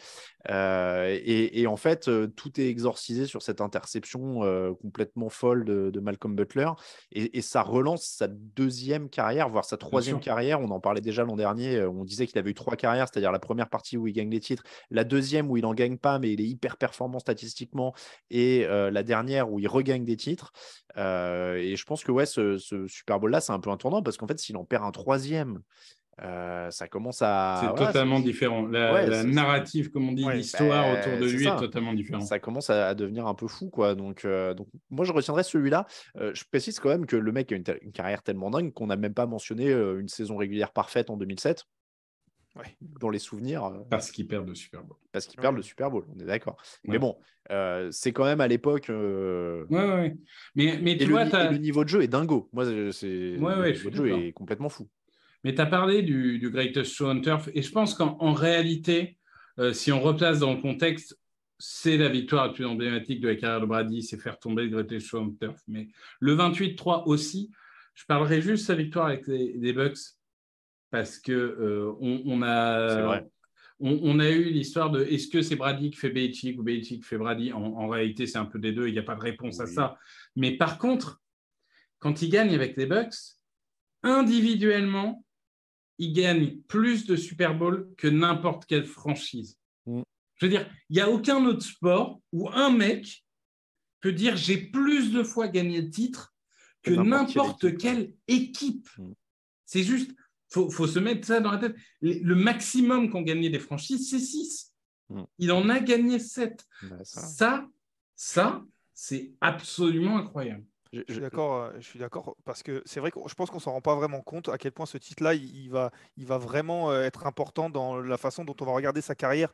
Et en fait, tout est exorcisé sur cette interception complètement folle de Malcolm Butler, et ça relance sa 2e carrière, voire sa 3e carrière. On en parlait déjà l'an dernier. On disait qu'il avait eu 3 carrières, c'est-à-dire la première partie où il gagne les titres, la 2e où il n'en gagne pas, mais il est hyper performant statistiquement, et la dernière où il regagne des titres. Et je pense que ce Super Bowl-là, c'est un peu un tournant, parce qu'en fait, s'il en perd un 3e, ça commence à... C'est totalement différent. La narrative, comme on dit, l'histoire autour de lui est totalement différente. Ça commence à devenir un peu fou, quoi. Donc moi, je retiendrai celui-là. Je précise quand même que le mec a une carrière tellement dingue qu'on n'a même pas mentionné une saison régulière parfaite en 2007. Dans les souvenirs. Parce qu'ils perdent le Super Bowl. Parce qu'ils perdent le Super Bowl, on est d'accord. Mais bon, c'est quand même à l'époque. Mais tu vois, le niveau de jeu est dingo. Moi, le niveau de jeu est complètement fou. Mais tu as parlé du Greatest Show on Turf, et je pense qu'en réalité, si on replace dans le contexte, c'est la victoire la plus emblématique de la carrière de Brady, c'est faire tomber le Greatest Show on Turf. Mais le 28-3 aussi, je parlerai juste de sa victoire avec les Bucks, parce que on a eu l'histoire de est-ce que c'est Brady qui fait Belichick ou Belichick qui fait Brady. En réalité, c'est un peu des deux, il n'y a pas de réponse à ça. Mais par contre, quand il gagne avec les Bucks, individuellement, il gagne plus de Super Bowl que n'importe quelle franchise. Je veux dire, il n'y a aucun autre sport où un mec peut dire j'ai plus de fois gagné le titre que n'importe quelle équipe. C'est juste, faut se mettre ça dans la tête. Le maximum qu'ont gagné des franchises, c'est 6. Il en a gagné 7. Ça, c'est absolument incroyable. Je suis d'accord, parce que c'est vrai que je pense qu'on s'en rend pas vraiment compte à quel point ce titre-là, il va vraiment être important dans la façon dont on va regarder sa carrière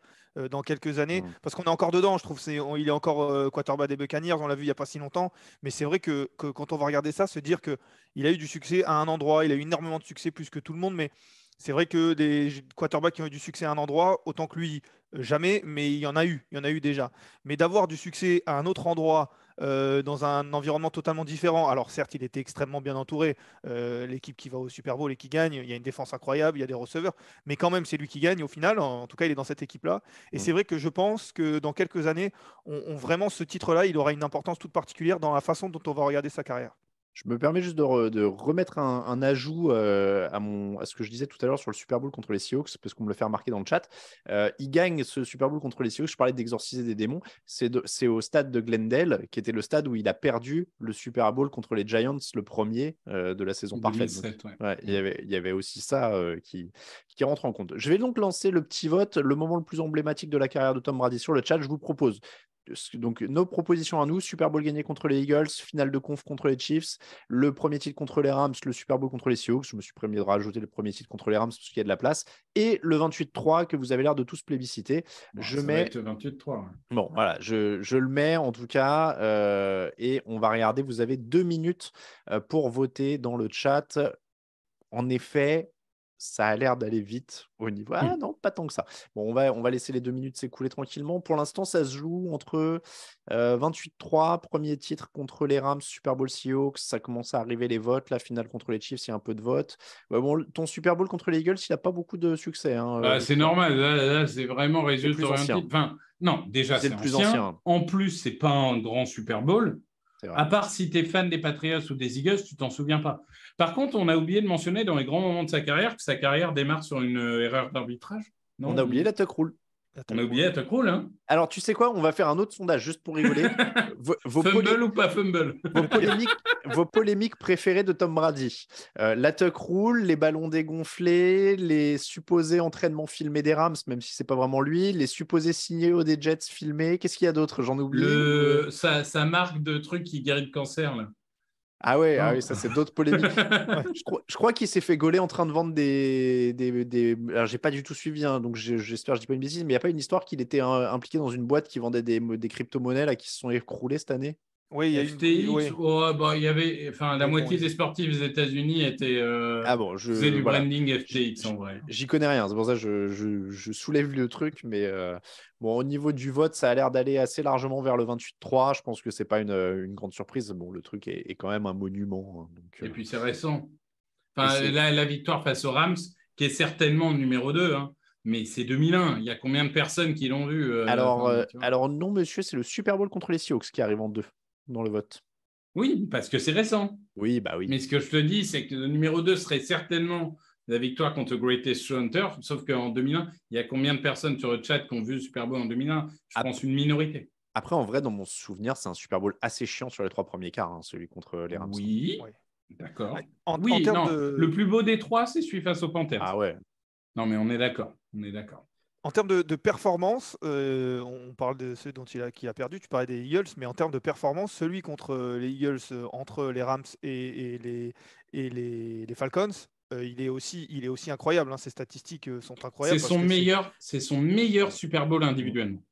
dans quelques années, parce qu'on est encore dedans, je trouve. Il est encore quarterback des Buccaneers, on l'a vu il n'y a pas si longtemps, mais c'est vrai que quand on va regarder ça, se dire qu'il a eu du succès à un endroit, il a eu énormément de succès, plus que tout le monde, mais c'est vrai que des quarterbacks qui ont eu du succès à un endroit, autant que lui, jamais, mais il y en a eu déjà. Mais d'avoir du succès à un autre endroit, dans un environnement totalement différent. Alors certes, il était extrêmement bien entouré. L'équipe qui va au Super Bowl et qui gagne, il y a une défense incroyable, il y a des receveurs, mais quand même, c'est lui qui gagne au final. En tout cas, il est dans cette équipe-là. Et c'est vrai que je pense que dans quelques années, vraiment ce titre-là, il aura une importance toute particulière dans la façon dont on va regarder sa carrière. Je me permets juste de remettre un ajout à ce que je disais tout à l'heure sur le Super Bowl contre les Seahawks, parce qu'on me le fait remarquer dans le chat. Il gagne ce Super Bowl contre les Seahawks. Je parlais d'exorciser des démons. C'est au stade de Glendale, qui était le stade où il a perdu le Super Bowl contre les Giants, le premier de la saison parfaite. 2007, il y avait aussi ça qui rentre en compte. Je vais donc lancer le petit vote, le moment le plus emblématique de la carrière de Tom Brady sur le chat. Je vous propose donc nos propositions à nous: Super Bowl gagné contre les Eagles, finale de conf contre les Chiefs, le premier titre contre les Rams, le Super Bowl contre les Seahawks. Je me suis permis de rajouter le premier titre contre les Rams parce qu'il y a de la place, et le 28-3 que vous avez l'air de tous plébisciter. Je mets le 28-3. Bon, voilà, je le mets en tout cas, et on va regarder. Vous avez 2 minutes pour voter dans le chat. En effet, ça a l'air d'aller vite au niveau. Ah non, pas tant que ça. Bon, on va laisser les 2 minutes s'écouler tranquillement. Pour l'instant, ça se joue entre 28-3, premier titre contre les Rams, Super Bowl Seahawks. Ça commence à arriver les votes. La finale contre les Chiefs, il y a un peu de vote. Bon, ton Super Bowl contre les Eagles, il n'a pas beaucoup de succès. C'est normal. Là, c'est vraiment résultat orienté. Enfin, non, déjà, c'est le plus ancien. En plus, c'est pas un grand Super Bowl. À part si tu es fan des Patriots ou des Eagles, tu t'en souviens pas. Par contre, on a oublié de mentionner dans les grands moments de sa carrière que sa carrière démarre sur une erreur d'arbitrage. On a oublié la tuck rule. On a oublié Tuck Rule, hein. Alors, tu sais quoi? On va faire un autre sondage juste pour rigoler. Fumble ou pas fumble? Vos polémiques préférées de Tom Brady. La Tuck Rule, les ballons dégonflés, les supposés entraînements filmés des Rams, même si c'est pas vraiment lui, les supposés signaux des Jets filmés. Qu'est-ce qu'il y a d'autre? J'en oublie. Sa marque de truc qui guérit le cancer, là. Ah oui, ça c'est d'autres polémiques. Je crois qu'il s'est fait gauler en train de vendre des... Alors j'ai pas du tout suivi, hein, donc j'espère que je dis pas une bêtise, mais il n'y a pas une histoire qu'il était impliqué dans une boîte qui vendait des crypto-monnaies là, qui se sont écroulées cette année? Oui, il y a FTX, il y avait, la moitié des sportifs des États-Unis étaient faisaient du branding FTX en vrai. J'y connais rien, c'est pour ça que je soulève le truc, mais au niveau du vote, ça a l'air d'aller assez largement vers le 28-3. Je pense que c'est pas une grande surprise. Bon, le truc est quand même un monument. Hein, donc, et puis c'est récent. La victoire face aux Rams, qui est certainement le numéro 2, hein, mais c'est 2001. Il y a combien de personnes qui l'ont vu? Alors non, monsieur, c'est le Super Bowl contre les Seahawks qui arrive en 2 dans le vote. Oui, parce que c'est récent. Oui, bah oui. Mais ce que je te dis, c'est que le numéro 2 serait certainement la victoire contre Greatest Show Hunter, sauf qu'en 2001, il y a combien de personnes sur le chat qui ont vu le Super Bowl en 2001? Je pense une minorité. Après, en vrai, dans mon souvenir, c'est un Super Bowl assez chiant sur les 3 premiers quarts, hein, celui contre les Rams. Oui, d'accord. Non, le plus beau des 3, c'est celui face aux Panthers. Ah ouais. Non, mais on est d'accord. En termes de performance, on parle de ceux qui a perdu, tu parlais des Eagles, mais en termes de performance, celui contre les Eagles, entre les Rams et les Falcons, il est aussi incroyable. Hein, ses statistiques sont incroyables. C'est son meilleur Super Bowl individuellement.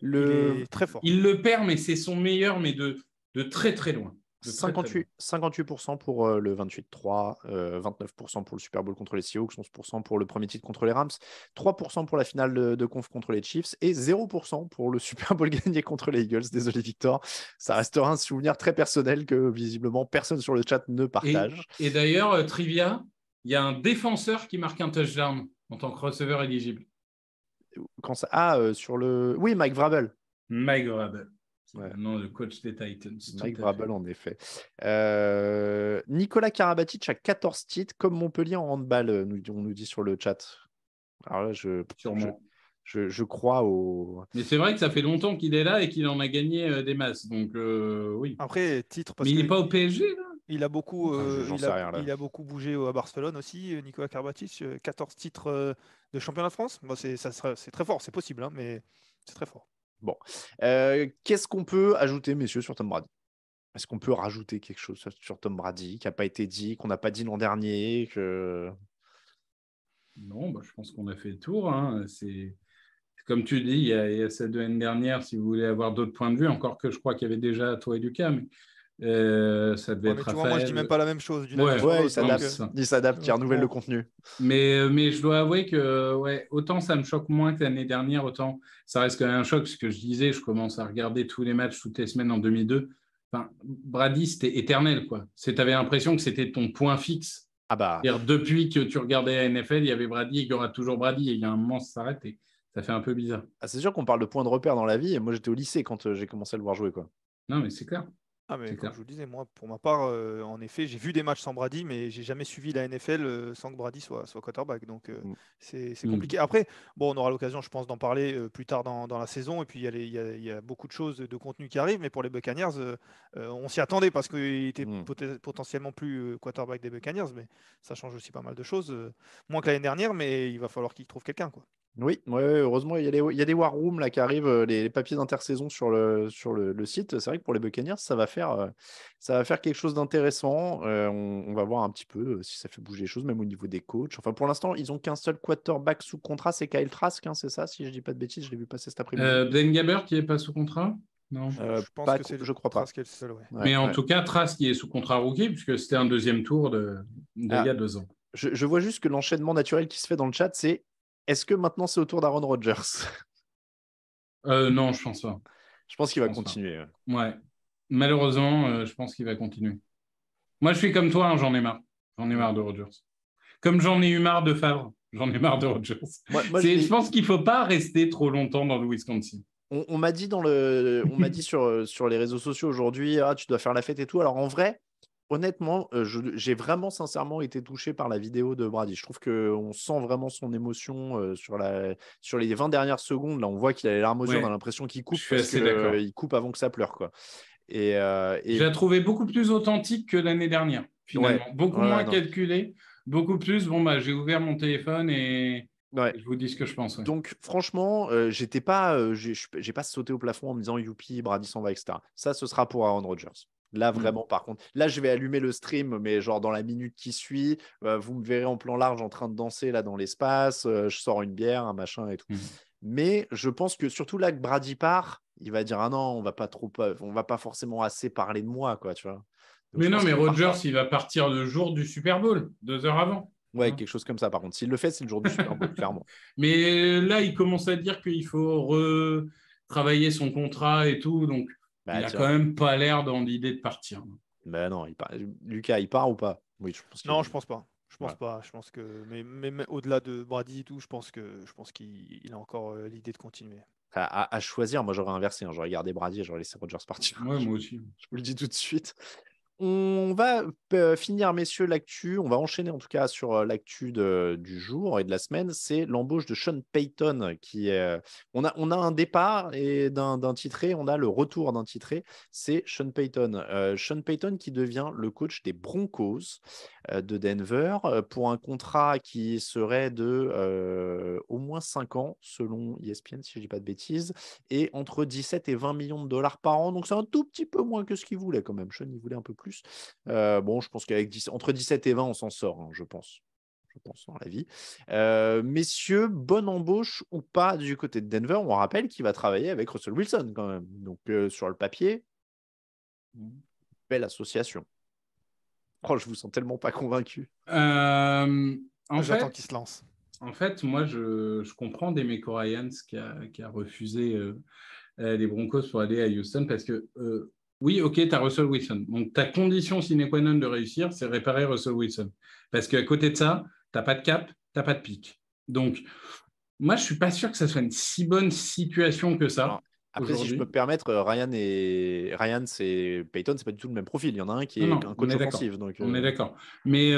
Il est très fort. Il le perd, mais c'est son meilleur, mais de très très loin. 58% pour le 28-3, 29% pour le Super Bowl contre les Seahawks, 11% pour le premier titre contre les Rams, 3% pour la finale de conf contre les Chiefs et 0% pour le Super Bowl gagné contre les Eagles. Désolé Victor, ça restera un souvenir très personnel que visiblement personne sur le chat ne partage. Et d'ailleurs, trivia, il y a un défenseur qui marque un touchdown en tant que receveur éligible. Sur le... Oui, Mike Vrabel. Ouais. Non, le coach des Titans. Mike Vrabel, en effet. Nicolas Karabatic a 14 titres, comme Montpellier en handball, on nous dit sur le chat. Alors là, je crois au... Mais c'est vrai que ça fait longtemps qu'il est là et qu'il en a gagné des masses. Donc, oui. Après, titre... Mais il n'est pas au PSG, là? Il a beaucoup, il a beaucoup bougé à Barcelone aussi, Nicolas Karabatic. 14 titres de championnat de France. Bon, c'est très fort, c'est possible, hein, mais c'est très fort. Bon. Qu'est-ce qu'on peut ajouter, messieurs, sur Tom Brady? Est-ce qu'on peut rajouter quelque chose sur Tom Brady qui n'a pas été dit, qu'on n'a pas dit l'an dernier Non, je pense qu'on a fait le tour. Hein. C'est comme tu dis, il y a celle de l'année dernière, si vous voulez avoir d'autres points de vue, encore que je crois qu'il y avait déjà toi et Lucas, mais ça devait être Raphaël. Moi, je dis même pas la même chose. Il s'adapte, il renouvelle le contenu. Mais je dois avouer que autant ça me choque moins que l'année dernière, autant ça reste quand même un choc. Ce que je disais, je commence à regarder tous les matchs toutes les semaines en 2002. Enfin, Brady, c'était éternel, quoi. Tu avais l'impression que c'était ton point fixe. Depuis que tu regardais la NFL, il y avait Brady et il y aura toujours Brady. Et il y a un moment, ça s'arrête et ça fait un peu bizarre. C'est sûr qu'on parle de points de repère dans la vie. Et moi, j'étais au lycée quand j'ai commencé à le voir jouer, quoi. Non, mais c'est clair. Comme je vous le disais, moi, pour ma part, en effet, j'ai vu des matchs sans Brady, mais j'ai jamais suivi la NFL sans que Brady soit quarterback. Donc, c'est compliqué. Après, on aura l'occasion, je pense, d'en parler plus tard dans la saison. Et puis, il y a beaucoup de choses de contenu qui arrivent. Mais pour les Buccaneers, on s'y attendait parce qu'il était potentiellement plus quarterback des Buccaneers. Mais ça change aussi pas mal de choses. Moins que l'année dernière, mais il va falloir qu'il trouve quelqu'un, quoi. Oui, heureusement, il y a des war rooms là, qui arrivent, les papiers d'intersaison sur le site. C'est vrai que pour les Buccaneers, ça va faire quelque chose d'intéressant. On va voir un petit peu si ça fait bouger les choses, même au niveau des coachs. Enfin, pour l'instant, ils n'ont qu'un seul quarterback sous contrat, c'est Kyle Trask, hein, c'est ça, si je ne dis pas de bêtises, je l'ai vu passer cet après-midi. Blaine Gabbert qui n'est pas sous contrat? Non, je pense que c'est je crois pas. Trask qui est le seul, mais en tout cas, Trask qui est sous contrat rookie, puisque c'était un deuxième tour il y a 2 ans. Je vois juste que l'enchaînement naturel qui se fait dans le chat, c'est: est-ce que maintenant c'est au tour d'Aaron Rodgers? Non, je pense pas. Je pense qu'il va continuer. Ouais. Malheureusement, je pense qu'il va continuer. Moi, je suis comme toi, hein, j'en ai marre. J'en ai marre de Rodgers. Comme j'en ai eu marre de Favre, j'en ai marre de Rodgers. Je pense qu'il ne faut pas rester trop longtemps dans le Wisconsin. On m'a dit sur les réseaux sociaux aujourd'hui, tu dois faire la fête et tout. Alors en vrai, honnêtement, j'ai vraiment sincèrement été touché par la vidéo de Brady. Je trouve qu'on sent vraiment son émotion sur les 20 dernières secondes. Là, on voit qu'il a les larmes aux yeux. On a Ouais, l'impression qu'il je coupe suis parce assez d'accord. qu'il coupe avant que ça pleure, quoi. Et Je la trouvais beaucoup plus authentique que l'année dernière, ouais, finalement. Beaucoup ouais, moins non. calculé, beaucoup plus. Bon, bah, j'ai ouvert mon téléphone et Ouais. je vous dis ce que je pense. Ouais. Donc, franchement, j'étais pas, j'ai pas sauté au plafond en me disant youpi, Brady s'en va, etc. Ça, ce sera pour Aaron Rodgers. Là, vraiment, par contre, là, je vais allumer le stream, mais genre dans la minute qui suit, vous me verrez en plan large en train de danser là dans l'espace. Je sors une bière, un machin et tout. Mais je pense que surtout là que Brady part, il va dire ah non, on va pas forcément assez parler de moi, quoi, tu vois. Donc, Mais je non, pense mais qu'il Rodgers, partira. il va partir le jour du Super Bowl, 2 heures avant. Ouais, quelque chose comme ça. Par contre, s'il le fait, c'est le jour du Super Bowl, clairement. Mais là, il commence à dire qu'il faut retravailler son contrat et tout. Donc, Bah il a quand tiens, même pas l'air dans l'idée de partir. bah non, Lucas, il part ou pas? Oui, je pense Non, qu'il. je pense pas. Je pense Voilà. pas. Je pense que, mais au-delà de Brady et tout, je pense qu'il a encore l'idée de continuer. À choisir, moi j'aurais inversé, hein. J'aurais gardé Brady et j'aurais laissé Rodgers partir. Ouais, moi aussi. Je vous le dis tout de suite. On va finir, messieurs, l'actu. On va enchaîner en tout cas sur l'actu du jour et de la semaine. C'est l'embauche de Sean Payton. On a un départ et d'un titré, on a le retour d'un titré. C'est Sean Payton. Sean Payton qui devient le coach des Broncos de Denver pour un contrat qui serait de au moins 5 ans, selon ESPN, si je ne dis pas de bêtises, et entre 17 et 20 millions de dollars par an. Donc, c'est un tout petit peu moins que ce qu'il voulait quand même. Sean, il voulait un peu plus. Bon, je pense qu'avec entre 17 et 20, on s'en sort, hein, je pense. Je pense dans la vie. Messieurs, bonne embauche ou pas du côté de Denver? On rappelle qu'il va travailler avec Russell Wilson quand même. Donc, sur le papier, belle association. Oh, je vous sens tellement pas convaincu. En J'attends fait, qu'il se lance. moi, je comprends Demeco Ryans qui a refusé les Broncos pour aller à Houston parce que, oui, ok, tu as Russell Wilson. Donc, ta condition sine qua non de réussir, c'est réparer Russell Wilson. Parce qu'à côté de ça, tu n'as pas de cap, tu n'as pas de pic. Donc, moi, je ne suis pas sûr que ça soit une si bonne situation que ça. Alors, après, si je peux me permettre, Ryan et Peyton, c'est pas du tout le même profil. Il y en a un qui Non, est non, un on coach est d'accord. offensif. Donc, On est d'accord. Mais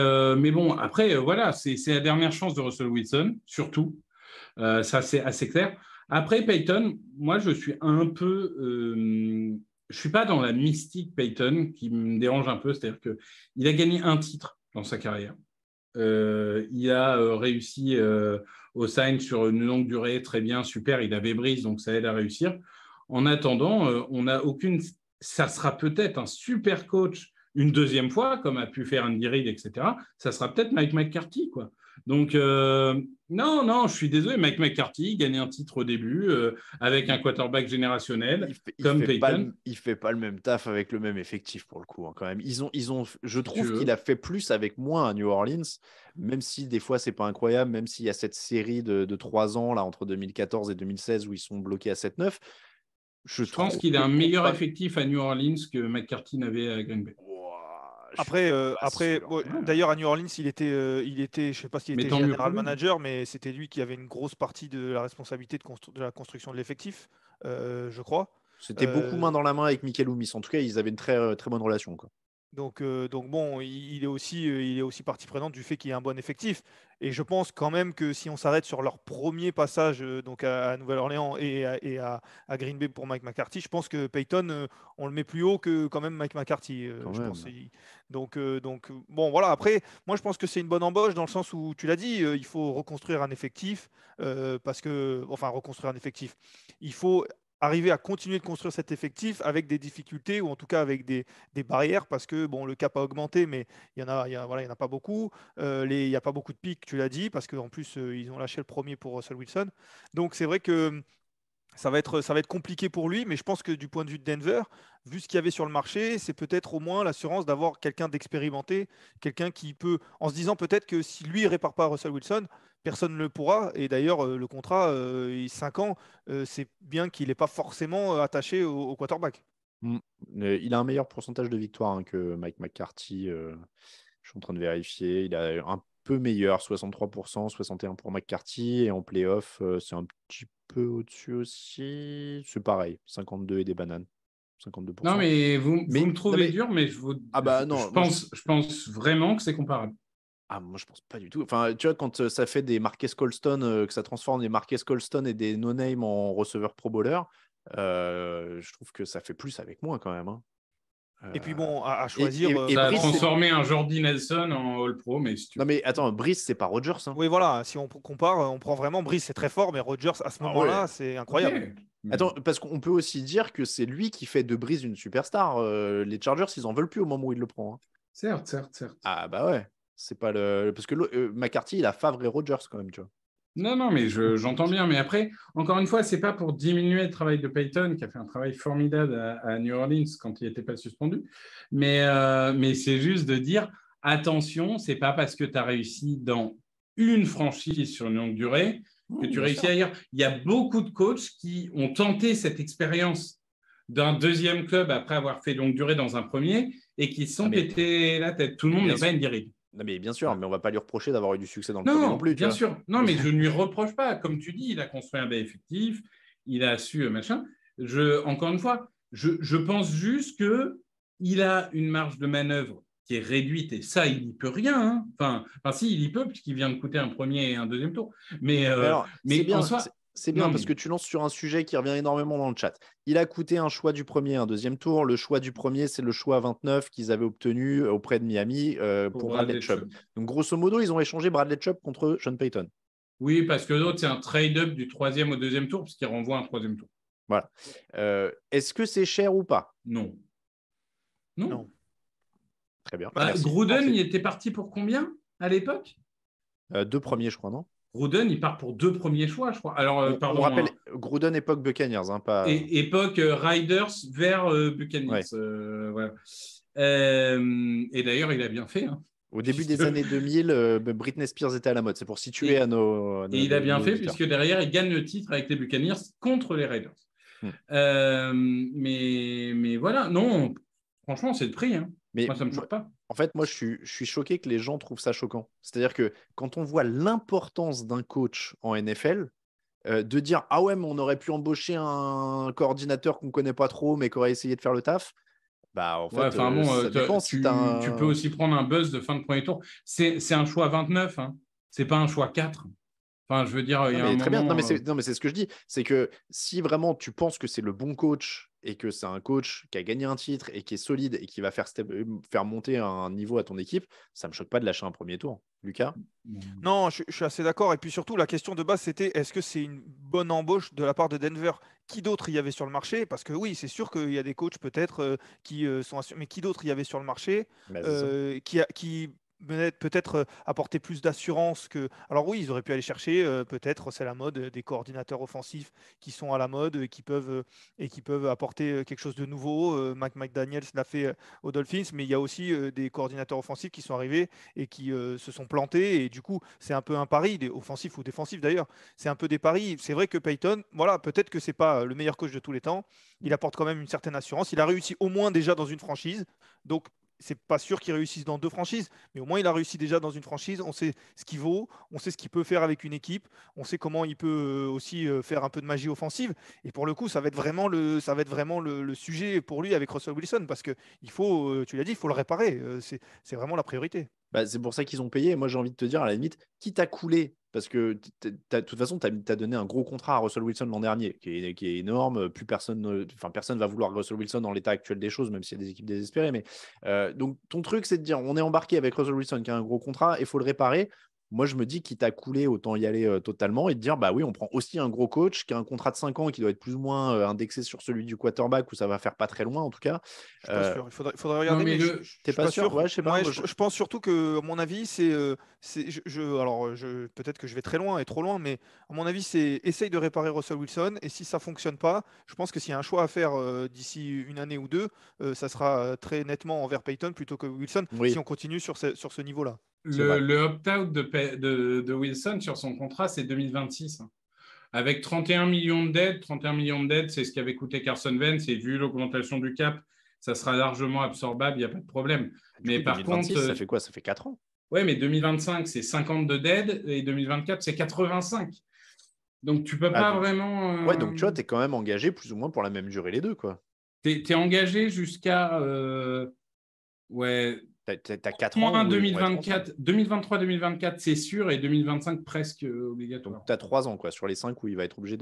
bon, après, voilà, c'est la dernière chance de Russell Wilson, surtout. Ça, c'est assez clair. Après, Peyton, moi, je suis un peu. Je ne suis pas dans la mystique Peyton qui me dérange un peu. C'est-à-dire qu'il a gagné un titre dans sa carrière. Il a réussi au sign sur une longue durée, très bien, super. Il avait Breeze, donc ça aide à réussir. En attendant, on n'a aucune. Ça sera peut-être un super coach une deuxième fois, comme a pu faire Andy Reid, etc. Ça sera peut-être Mike McCarthy, quoi. Donc, non, je suis désolé. Mike McCarthy gagne un titre au début avec un quarterback générationnel comme Peyton. il fait pas le même taf avec le même effectif pour le coup, hein, quand même. Je Si tu trouve qu'il veux. a fait plus avec moins à New Orleans, même si des fois c'est pas incroyable, même s'il y a cette série de 3 ans là entre 2014 et 2016 où ils sont bloqués à 7-9. Je Je pense trouve qu'il que a un meilleur comparé. effectif à New Orleans que McCarthy n'avait à Green Bay. Ouah, je suis pas Après, sûr. bon, d'ailleurs à New Orleans, je sais pas s'il Mais était tant mieux pour général lui. manager, mais c'était lui qui avait une grosse partie de la responsabilité de la construction de l'effectif, je crois. C'était beaucoup Euh, main dans la main avec Michael Loomis. En tout cas, ils avaient une très, très bonne relation, quoi. donc bon, il est aussi partie prenante du fait qu'il y ait un bon effectif. Et je pense quand même que si on s'arrête sur leur premier passage donc à Nouvelle-Orléans et à Green Bay pour Mike McCarthy, je pense que Peyton, on le met plus haut que quand même Mike McCarthy. Quand Je pense. même. Donc, bon, voilà. Après, moi, je pense que c'est une bonne embauche dans le sens où tu l'as dit, il faut reconstruire un effectif enfin, reconstruire un effectif. Il faut arriver à continuer de construire cet effectif avec des difficultés ou en tout cas avec des barrières parce que bon, le cap a augmenté, mais voilà, il y en a pas beaucoup. Il n'y a pas beaucoup de pics, tu l'as dit, parce qu'en plus, ils ont lâché le premier pour Russell Wilson. Donc c'est vrai que ça va être compliqué pour lui, mais je pense que du point de vue de Denver, vu ce qu'il y avait sur le marché, c'est peut-être au moins l'assurance d'avoir quelqu'un d'expérimenté, quelqu'un qui peut, en se disant peut-être que si lui ne répare pas Russell Wilson, personne ne le pourra. Et d'ailleurs, le contrat, 5 ans, c'est bien qu'il n'est pas forcément attaché au quarterback. Mm. Il a un meilleur pourcentage de victoire, hein, que Mike McCarthy. Je suis en train de vérifier. Il a un peu meilleur, 63%, 61% pour McCarthy. Et en playoff, c'est un petit peu au-dessus aussi. C'est pareil, 52 et des bananes. 52%. Non, mais vous me trouvez mais... dur, mais je pense vraiment que c'est comparable. Ah, moi, je pense pas du tout. Enfin, tu vois, quand ça fait des Marques Colston, que ça transforme des Marques Colston et des no-name en receveurs pro bowler, je trouve que ça fait plus avec moins quand même. Hein. Et puis bon, à choisir. Et ça a Brice, transformé un Jordi Nelson en All-Pro, mais si tu Non, mais attends, Brice, c'est pas Rodgers. Hein. Oui, voilà, si on compare, on prend vraiment Brice, c'est très fort, mais Rodgers, à ce moment-là, ouais. c'est incroyable. Okay. Attends, parce qu'on peut aussi dire que c'est lui qui fait de Brice une superstar. Les Chargers, ils en veulent plus au moment où il le prend. Hein. Certes. Ah, bah ouais. C'est pas le. Parce que McCarthy, il a Favre et Rodgers quand même, tu vois. Non, mais j'entends bien. Mais après, encore une fois, c'est pas pour diminuer le travail de Peyton, qui a fait un travail formidable à New Orleans quand il n'était pas suspendu. Mais c'est juste de dire, attention, c'est pas parce que tu as réussi dans une franchise sur une longue durée que tu réussis ailleurs. Il y a beaucoup de coachs qui ont tenté cette expérience d'un deuxième club après avoir fait longue durée dans un premier et qui se sont pété la tête. Tout le monde n'est pas Andy Reid. Non, mais bien sûr, mais on va pas lui reprocher d'avoir eu du succès dans le premier non plus. Bien sûr. Non, mais je ne lui reproche pas. Comme tu dis, il a construit un bel effectif, il a su machin. Encore une fois, je pense juste qu'il a une marge de manœuvre qui est réduite et ça, il n'y peut rien. Hein. Enfin, si, il y peut puisqu'il vient de coûter un premier et un deuxième tour. Mais bien, en soi… C'est bien parce que tu lances sur un sujet qui revient énormément dans le chat. Il a coûté un choix du premier et un deuxième tour. Le choix du premier, c'est le choix 29 qu'ils avaient obtenu auprès de Miami pour Bradley Chubb. Donc, grosso modo, ils ont échangé Bradley Chubb contre Sean Payton. Oui, parce que l'autre, c'est un trade-up du troisième au deuxième tour puisqu'il renvoie un troisième tour. Voilà. Est-ce que c'est cher ou pas ? Non. Très bien. Gruden, il était parti pour combien à l'époque ? 2 premiers, je crois, non ? Gruden, il part pour 2 premiers choix, je crois. Alors, on rappelle, Gruden époque Buccaneers. Hein, pas... époque Riders vers Buccaneers. Ouais. Voilà. Et d'ailleurs, il a bien fait. Hein, au début des années 2000, Britney Spears était à la mode. C'est pour situer à nos… Et il a bien fait, puisque derrière, il gagne le titre avec les Buccaneers contre les Raiders. Mais voilà, non, franchement, c'est le prix. Hein. Mais moi, ça ne me choque pas. En fait, moi, je suis choqué que les gens trouvent ça choquant. C'est-à-dire que quand on voit l'importance d'un coach en NFL, de dire « Ah ouais, mais on aurait pu embaucher un coordinateur qu'on ne connaît pas trop, mais qui aurait essayé de faire le taf », bah en fait, ça dépend si tu peux aussi prendre un buzz de fin de premier tour. C'est un choix 29, hein. C'est pas un choix 4. Enfin, je veux dire, il y a un très moment… bien. Non, mais c'est ce que je dis. C'est que si vraiment tu penses que c'est le bon coach et que c'est un coach qui a gagné un titre et qui est solide et qui va faire monter un niveau à ton équipe, ça ne me choque pas de lâcher un premier tour. Lucas ? Non, je suis assez d'accord. Et puis surtout, la question de base, c'était est-ce que c'est une bonne embauche de la part de Denver ? Qui d'autre il y avait sur le marché ? Parce que oui, c'est sûr qu'il y a des coachs peut-être qui sont assurés. Mais qui d'autre il y avait sur le marché qui peut-être apporter plus d'assurance que… Alors oui, ils auraient pu aller chercher, peut-être, c'est la mode, des coordinateurs offensifs qui sont à la mode, qui peuvent apporter quelque chose de nouveau. Mike McDaniels l'a fait aux Dolphins, mais il y a aussi des coordinateurs offensifs qui sont arrivés et qui se sont plantés. Et du coup, c'est un peu un pari, offensif ou défensif d'ailleurs. C'est un peu des paris. C'est vrai que Peyton, voilà, peut-être que c'est pas le meilleur coach de tous les temps. Il apporte quand même une certaine assurance. Il a réussi au moins déjà dans une franchise. Donc, c'est pas sûr qu'il réussisse dans 2 franchises, mais au moins il a réussi déjà dans une franchise. On sait ce qu'il vaut, on sait ce qu'il peut faire avec une équipe, on sait comment il peut aussi faire un peu de magie offensive. Et pour le coup, ça va être vraiment le sujet pour lui avec Russell Wilson, parce que il faut, tu l'as dit, il faut le réparer. C'est vraiment la priorité. Bah, c'est pour ça qu'ils ont payé. Et moi, j'ai envie de te dire, à la limite, quitte à couler, parce que de toute façon, tu as donné un gros contrat à Russell Wilson l'an dernier, qui est énorme. Personne va vouloir Russell Wilson dans l'état actuel des choses, même s'il y a des équipes désespérées. Mais, donc, ton truc, c'est de dire, on est embarqué avec Russell Wilson qui a un gros contrat, il faut le réparer. Moi, je me dis, quitte à couler, autant y aller totalement et de dire, bah oui, on prend aussi un gros coach qui a un contrat de 5 ans qui doit être plus ou moins indexé sur celui du quarterback, où ça va faire pas très loin, en tout cas. Je suis pas sûr. Il faudrait regarder. Non, mais t'es pas sûr? Ouais, je sais pas. Je pense surtout que, à mon avis, peut-être que je vais très loin et trop loin, mais à mon avis, c'est essaye de réparer Russell Wilson. Et si ça fonctionne pas, je pense que s'il y a un choix à faire d'ici une année ou deux, ça sera très nettement envers Peyton plutôt que Wilson, si on continue sur ce niveau-là. Le opt-out de Wilson sur son contrat, c'est 2026. Hein. Avec 31 millions de dettes. 31 millions de dettes, c'est ce qu'avait coûté Carson Wentz. Et vu l'augmentation du cap, ça sera largement absorbable, il n'y a pas de problème. Mais par 2026, contre… ça fait quoi ? Ça fait 4 ans. Oui, mais 2025, c'est 50 de dead et 2024, c'est 85. Donc, tu ne peux pas vraiment… Ouais, donc tu vois, tu es quand même engagé plus ou moins pour la même durée les deux, quoi. T'es engagé jusqu'à ouais, T'as 4 moins ans. 2024, 2023-2024, c'est sûr, et 2025 presque obligatoire. Donc, tu as 3 ans quoi, sur les 5 où il va être obligé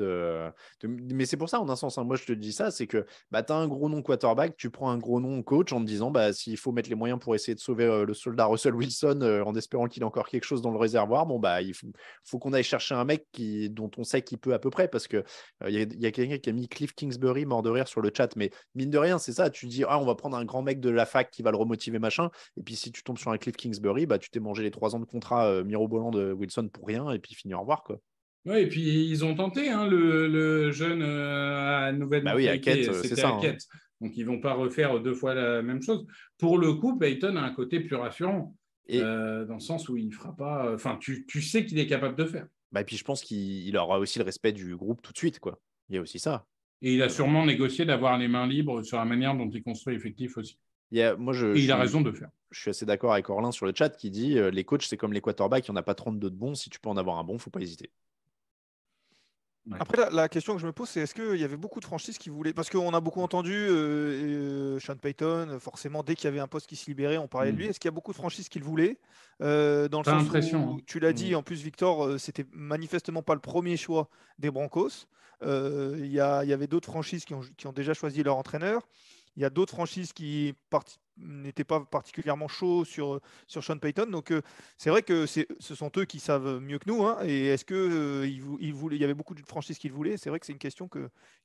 Mais c'est pour ça, en un sens, hein, moi je te dis ça, c'est que bah, tu as un gros nom quarterback, tu prends un gros nom coach en te disant bah, s'il faut mettre les moyens pour essayer de sauver le soldat Russell Wilson en espérant qu'il a encore quelque chose dans le réservoir, bon, bah, il faut qu'on aille chercher un mec dont on sait qu'il peut à peu près, parce qu'il y a quelqu'un qui a mis Cliff Kingsbury mort de rire sur le chat, mais mine de rien, c'est ça, tu dis on va prendre un grand mec de la fac qui va le remotiver, machin, et puis si tu tombes sur un Cliff Kingsbury, bah, tu t'es mangé les 3 ans de contrat mirobolant de Wilson pour rien, et puis fini au revoir, quoi. Oui, et puis ils ont tenté hein, le jeune à Bah oui, à Nouvelle-York, Kent, c'est c'était ça. à Kent. Donc ils ne vont pas refaire 2 fois la même chose. Pour le coup, Peyton a un côté plus rassurant, Et dans le sens où il ne fera pas. Enfin, tu sais qu'il est capable de faire. bah, et puis je pense qu'il aura aussi le respect du groupe tout de suite, quoi. Il y a aussi ça. Et il a sûrement négocié d'avoir les mains libres sur la manière dont il construit l'effectif aussi. Moi, Et il a raison de le faire. Je suis assez d'accord avec Orlin sur le chat qui dit les coachs, c'est comme les quarterbacks, il n'y en a pas 32 de bons. Si tu peux en avoir un bon, il ne faut pas hésiter. Ouais. Après, la question que je me pose, c'est est-ce qu'il y avait beaucoup de franchises qui voulaient. Parce qu'on a beaucoup entendu Sean Payton, forcément, dès qu'il y avait un poste qui se libérait, on parlait de lui. Est-ce qu'il y a beaucoup de franchises qui le voulaient dans le Pas sens l'impression, où, hein. tu l'as dit, en plus, Victor, c'était manifestement pas le premier choix des Broncos. Il y avait d'autres franchises qui ont déjà choisi leur entraîneur. Il y a d'autres franchises qui n'étaient pas particulièrement chauds sur Sean Payton. Donc, c'est vrai que ce sont eux qui savent mieux que nous. Hein. Et est-ce que il y avait beaucoup de franchises qui le voulaient? C'est vrai que c'est une question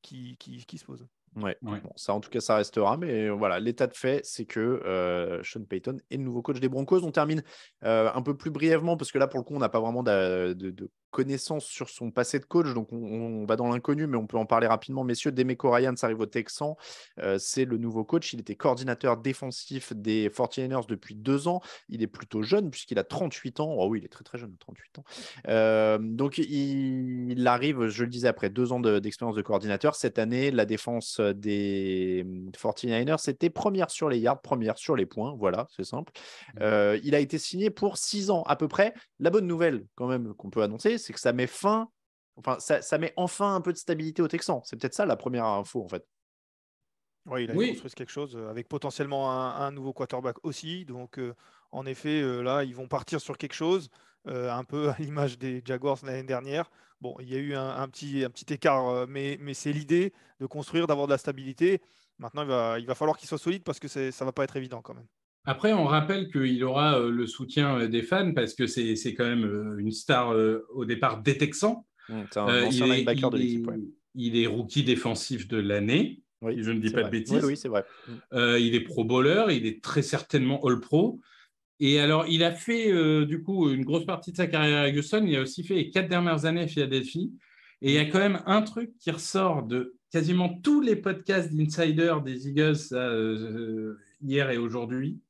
qui se pose. Ouais. Ouais. Bon, ça, en tout cas, ça restera. Mais voilà, l'état de fait, c'est que Sean Payton est le nouveau coach des Broncos. On termine un peu plus brièvement, parce que là, pour le coup, on n'a pas vraiment de connaissances sur son passé de coach. Donc, on va dans l'inconnu, mais on peut en parler rapidement. Messieurs, Demeco Ryans arrive au Texans. C'est le nouveau coach. Il était coordinateur défensif des 49ers depuis 2 ans. Il est plutôt jeune, puisqu'il a 38 ans. Oh oui, il est très, très jeune, 38 ans. Donc, il arrive, je le disais, après 2 ans d'expérience de coordinateur. Cette année, la défense des 49ers, c'était première sur les yards, première sur les points. Voilà, c'est simple. Il a été signé pour 6 ans à peu près. La bonne nouvelle, quand même, qu'on peut annoncer, c'est que ça met fin. Enfin, ça met enfin un peu de stabilité aux Texans. C'est peut-être ça la première info, en fait. Oui, il a construit quelque chose avec potentiellement un nouveau quarterback aussi. Donc, en effet, là, ils vont partir sur quelque chose, un peu à l'image des Jaguars l'année dernière. Bon, il y a eu un petit écart, mais c'est l'idée de construire, d'avoir de la stabilité. Maintenant, il va falloir qu'il soit solide parce que ça ne va pas être évident quand même. Après, on rappelle qu'il aura le soutien des fans parce que c'est quand même une star au départ des Texans. C'est un ancien linebacker de l'équipe. Ouais. Il est rookie défensif de l'année, si je ne dis pas de bêtises. Oui, c'est vrai. Il est pro bowler, il est très certainement all-pro. Et alors, il a fait du coup une grosse partie de sa carrière à Houston. Il a aussi fait les 4 dernières années à Philadelphie. Et il y a quand même un truc qui ressort de quasiment tous les podcasts d'insider des Eagles hier et aujourd'hui.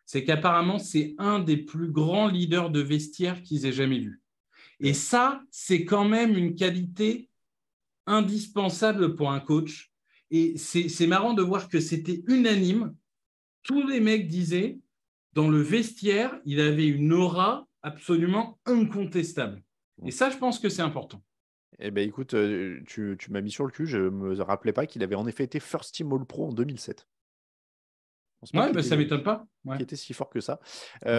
C'est qu'apparemment, c'est un des plus grands leaders de vestiaire qu'ils aient jamais vu. Et ça, c'est quand même une qualité indispensable pour un coach. Et c'est marrant de voir que c'était unanime. Tous les mecs disaient, dans le vestiaire, il avait une aura absolument incontestable. Et ça, je pense que c'est important. Eh bien, écoute, tu m'as mis sur le cul. Je ne me rappelais pas qu'il avait en effet été First Team All-Pro en 2007. Ouais, ça ne m'étonne pas. Ouais. Qui était si fort que ça. Oui,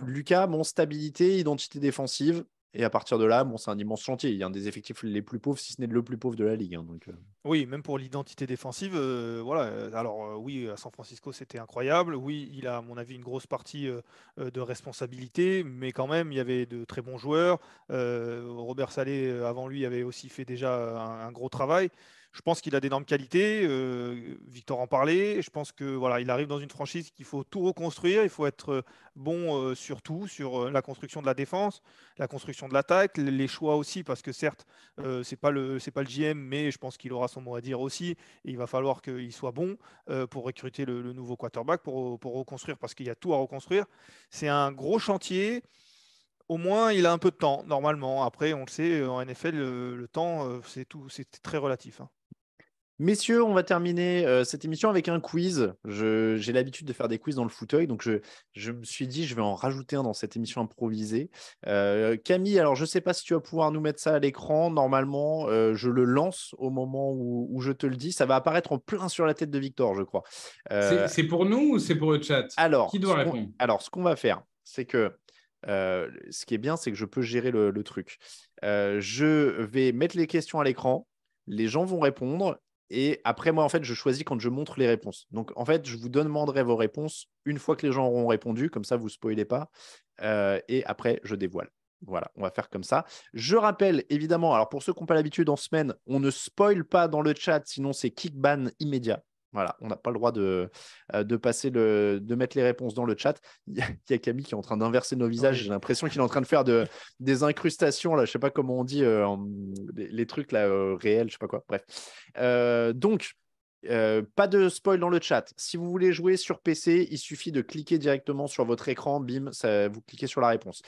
Lucas, stabilité, identité défensive. Et à partir de là, c'est un immense chantier. Il y a un des effectifs les plus pauvres, si ce n'est le plus pauvre de la ligue. Hein, donc, Oui, même pour l'identité défensive, voilà. Alors oui, à San Francisco, c'était incroyable. Oui, il a, à mon avis, une grosse partie de responsabilité, mais quand même, il y avait de très bons joueurs. Robert Saleh, avant lui, avait aussi fait déjà un gros travail. Je pense qu'il a d'énormes qualités. Victor en parlait. Je pense que voilà, il arrive dans une franchise qu'il faut tout reconstruire. Il faut être bon sur tout, sur la construction de la défense, la construction de l'attaque, les choix aussi, parce que certes, c'est pas le GM, mais je pense qu'il aura son mot à dire aussi. Et il va falloir qu'il soit bon pour recruter le nouveau quarterback, pour reconstruire, parce qu'il y a tout à reconstruire. C'est un gros chantier. Au moins, il a un peu de temps, normalement. Après, on le sait, en NFL, le temps, c'est très relatif. Hein. Messieurs, on va terminer cette émission avec un quiz. J'ai l'habitude de faire des quiz dans le fauteuil, donc je me suis dit, je vais en rajouter un dans cette émission improvisée. Camille, alors je ne sais pas si tu vas pouvoir nous mettre ça à l'écran. Normalement, je le lance au moment où je te le dis. Ça va apparaître en plein sur la tête de Victor, je crois. C'est pour nous ou c'est pour le chat? Qui doit répondre? Alors, ce qu'on va faire, c'est que ce qui est bien, c'est que je peux gérer le truc. Je vais mettre les questions à l'écran. Les gens vont répondre. Et après, moi, en fait, je choisis quand je montre les réponses. Donc, en fait, je vous demanderai vos réponses une fois que les gens auront répondu. Comme ça, vous ne spoilez pas. Et après, je dévoile. Voilà, on va faire comme ça. Je rappelle, évidemment, alors pour ceux qui n'ont pas l'habitude en semaine, on ne spoil pas dans le chat, sinon c'est kickban immédiat. Voilà, on n'a pas le droit de mettre les réponses dans le chat. Il y a Camille qui est en train d'inverser nos visages. Oui. J'ai l'impression qu'il est en train de faire des incrustations. Là, je ne sais pas comment on dit, les trucs là, réels, je ne sais pas quoi. Bref. Donc, pas de spoil dans le chat. Si vous voulez jouer sur PC, il suffit de cliquer directement sur votre écran. Bim, vous cliquez sur la réponse.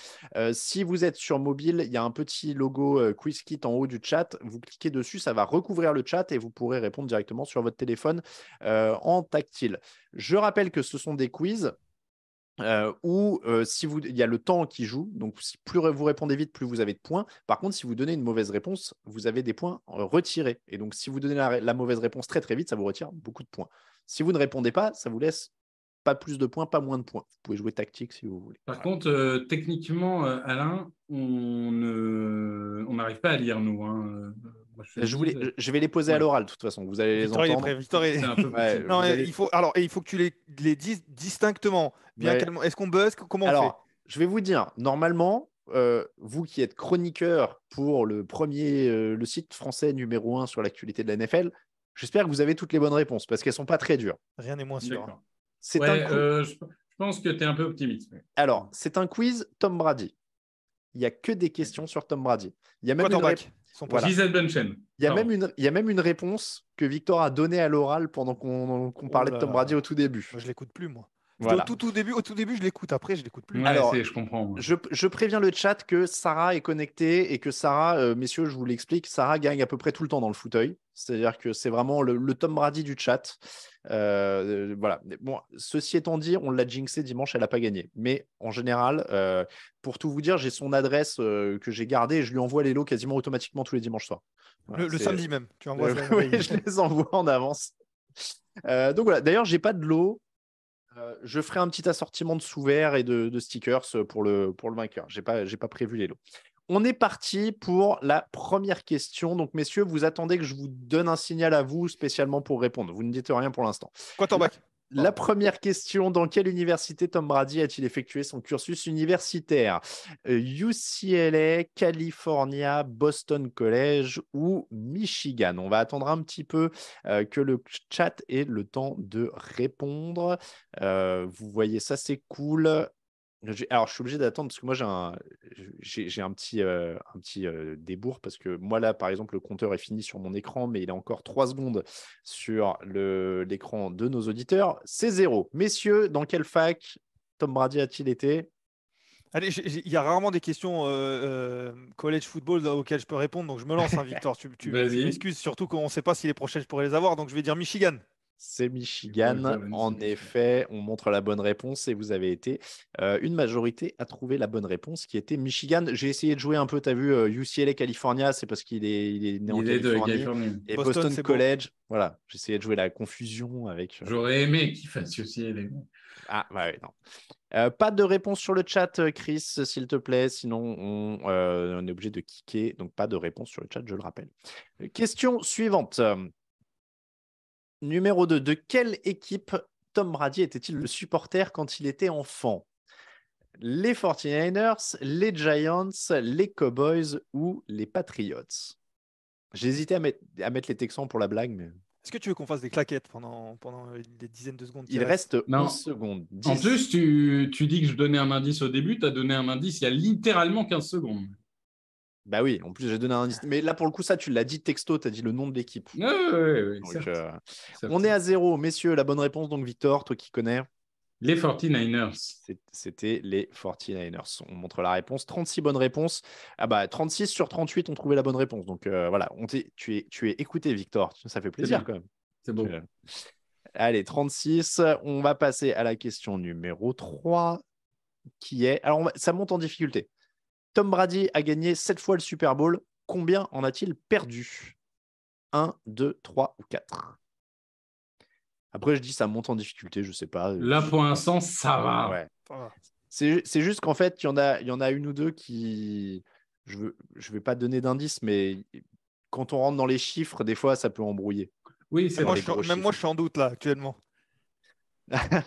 Si vous êtes sur mobile, il y a un petit logo QuizKit en haut du chat. Vous cliquez dessus, ça va recouvrir le chat et vous pourrez répondre directement sur votre téléphone en tactile. Je rappelle que ce sont des quiz. Où il y a le temps qui joue, donc plus vous répondez vite, plus vous avez de points. Par contre, si vous donnez une mauvaise réponse, vous avez des points retirés. Et donc, si vous donnez la mauvaise réponse très très vite, ça vous retire beaucoup de points. Si vous ne répondez pas, ça vous laisse pas plus de points, pas moins de points. Vous pouvez jouer tactique si vous voulez. Par contre, techniquement, Alain, on n'arrive pas à lire, nous. Moi, je vais les poser à l'oral, de toute façon. Vous allez Victor, les entendre. Victor, non, il faut que tu les dises distinctement. Bien Est-ce qu'on buzz? Comment on fait? Je vais vous dire, normalement, vous qui êtes chroniqueur pour le site français numéro 1 sur l'actualité de la NFL, j'espère que vous avez toutes les bonnes réponses parce qu'elles ne sont pas très dures. Rien n'est moins sûr. Je pense que tu es un peu optimiste. Alors, c'est un quiz Tom Brady. Il n'y a que des questions sur Tom Brady. Il y a même il y a même une réponse que Victor a donnée à l'oral pendant qu'on parlait de Tom Brady au tout début. Moi, je ne l'écoute plus, moi. Voilà. Au tout début, je l'écoute. Après, je l'écoute plus. Ouais, alors, je comprends. Je préviens le chat que Sarah est connectée et que Sarah, messieurs, je vous l'explique, Sarah gagne à peu près tout le temps dans le fauteuil. C'est-à-dire que c'est vraiment le Tom Brady du chat. Voilà. Bon, ceci étant dit, on l'a jinxé dimanche, elle n'a pas gagné. Mais en général, pour tout vous dire, j'ai son adresse que j'ai gardée et je lui envoie les lots quasiment automatiquement tous les dimanches soirs. Voilà, le samedi même. Tu envoies ça. Oui, je les envoie en avance. Donc voilà. D'ailleurs, j'ai pas de lot. Je ferai un petit assortiment de sous-verts et de stickers pour le vainqueur. J'ai pas prévu les lots. On est parti pour la première question. Donc, messieurs, vous attendez que je vous donne un signal à vous spécialement pour répondre. Vous ne dites rien pour l'instant. Quarterback. La première question, dans quelle université Tom Brady a-t-il effectué son cursus universitaire? UCLA, California, Boston College ou Michigan? On va attendre un petit peu que le chat ait le temps de répondre. Vous voyez ça, c'est cool. Alors, je suis obligé d'attendre parce que moi, j'ai un petit débours parce que moi, là, par exemple, le compteur est fini sur mon écran, mais il a encore 3 secondes sur l'écran de nos auditeurs. C'est 0. Messieurs, dans quelle fac Tom Brady a-t-il été? Allez, il y a rarement des questions college football auxquelles je peux répondre, donc je me lance, hein, Victor. Tu m'excuses, surtout qu'on ne sait pas si les prochaines je pourrais les avoir, donc je vais dire Michigan. C'est Michigan. En effet, on montre la bonne réponse et vous avez été une majorité à trouver la bonne réponse qui était Michigan. J'ai essayé de jouer un peu, tu as vu, UCLA California, c'est parce qu'il est né en Californie. Et Boston College, voilà, j'ai essayé de jouer la confusion avec. J'aurais aimé qu'il fasse UCLA. Ah, ouais, non. Pas de réponse sur le chat, Chris, s'il te plaît. Sinon, on est obligé de kicker. Donc, pas de réponse sur le chat, je le rappelle. Question suivante. Numéro 2. De quelle équipe Tom Brady était-il le supporter quand il était enfant? Les 49ers, les Giants, les Cowboys ou les Patriots? J'ai hésité à mettre les Texans pour la blague, mais... Est-ce que tu veux qu'on fasse des claquettes pendant des dizaines de secondes? Il reste 11 secondes. 10. En plus, tu dis que je donnais un indice au début. Tu as donné un indice il y a littéralement 15 secondes. Bah oui, en plus, j'ai donné un indice. Mais là, pour le coup, ça, tu l'as dit texto, tu as dit le nom de l'équipe. Oui, on est à 0. Messieurs, la bonne réponse, donc Victor, toi qui connais. Les 49ers. C'était les 49ers. On montre la réponse. 36 bonnes réponses. Ah bah 36 sur 38 ont trouvé la bonne réponse. Donc voilà, tu es écouté, Victor. Ça fait plaisir quand même. C'est beau. Allez, 36. On va passer à la question numéro 3 qui est... Alors ça monte en difficulté. Tom Brady a gagné 7 fois le Super Bowl. Combien en a-t-il perdu? 1, 2, 3 ou 4? Après, je dis ça monte en difficulté, je sais pas. Là, pour l'instant, ça va. Ouais. C'est juste qu'en fait, il y en a une ou deux qui... Je vais pas donner d'indice, mais quand on rentre dans les chiffres, des fois, ça peut embrouiller. Oui, c'est moi, moi, je suis en doute là, actuellement.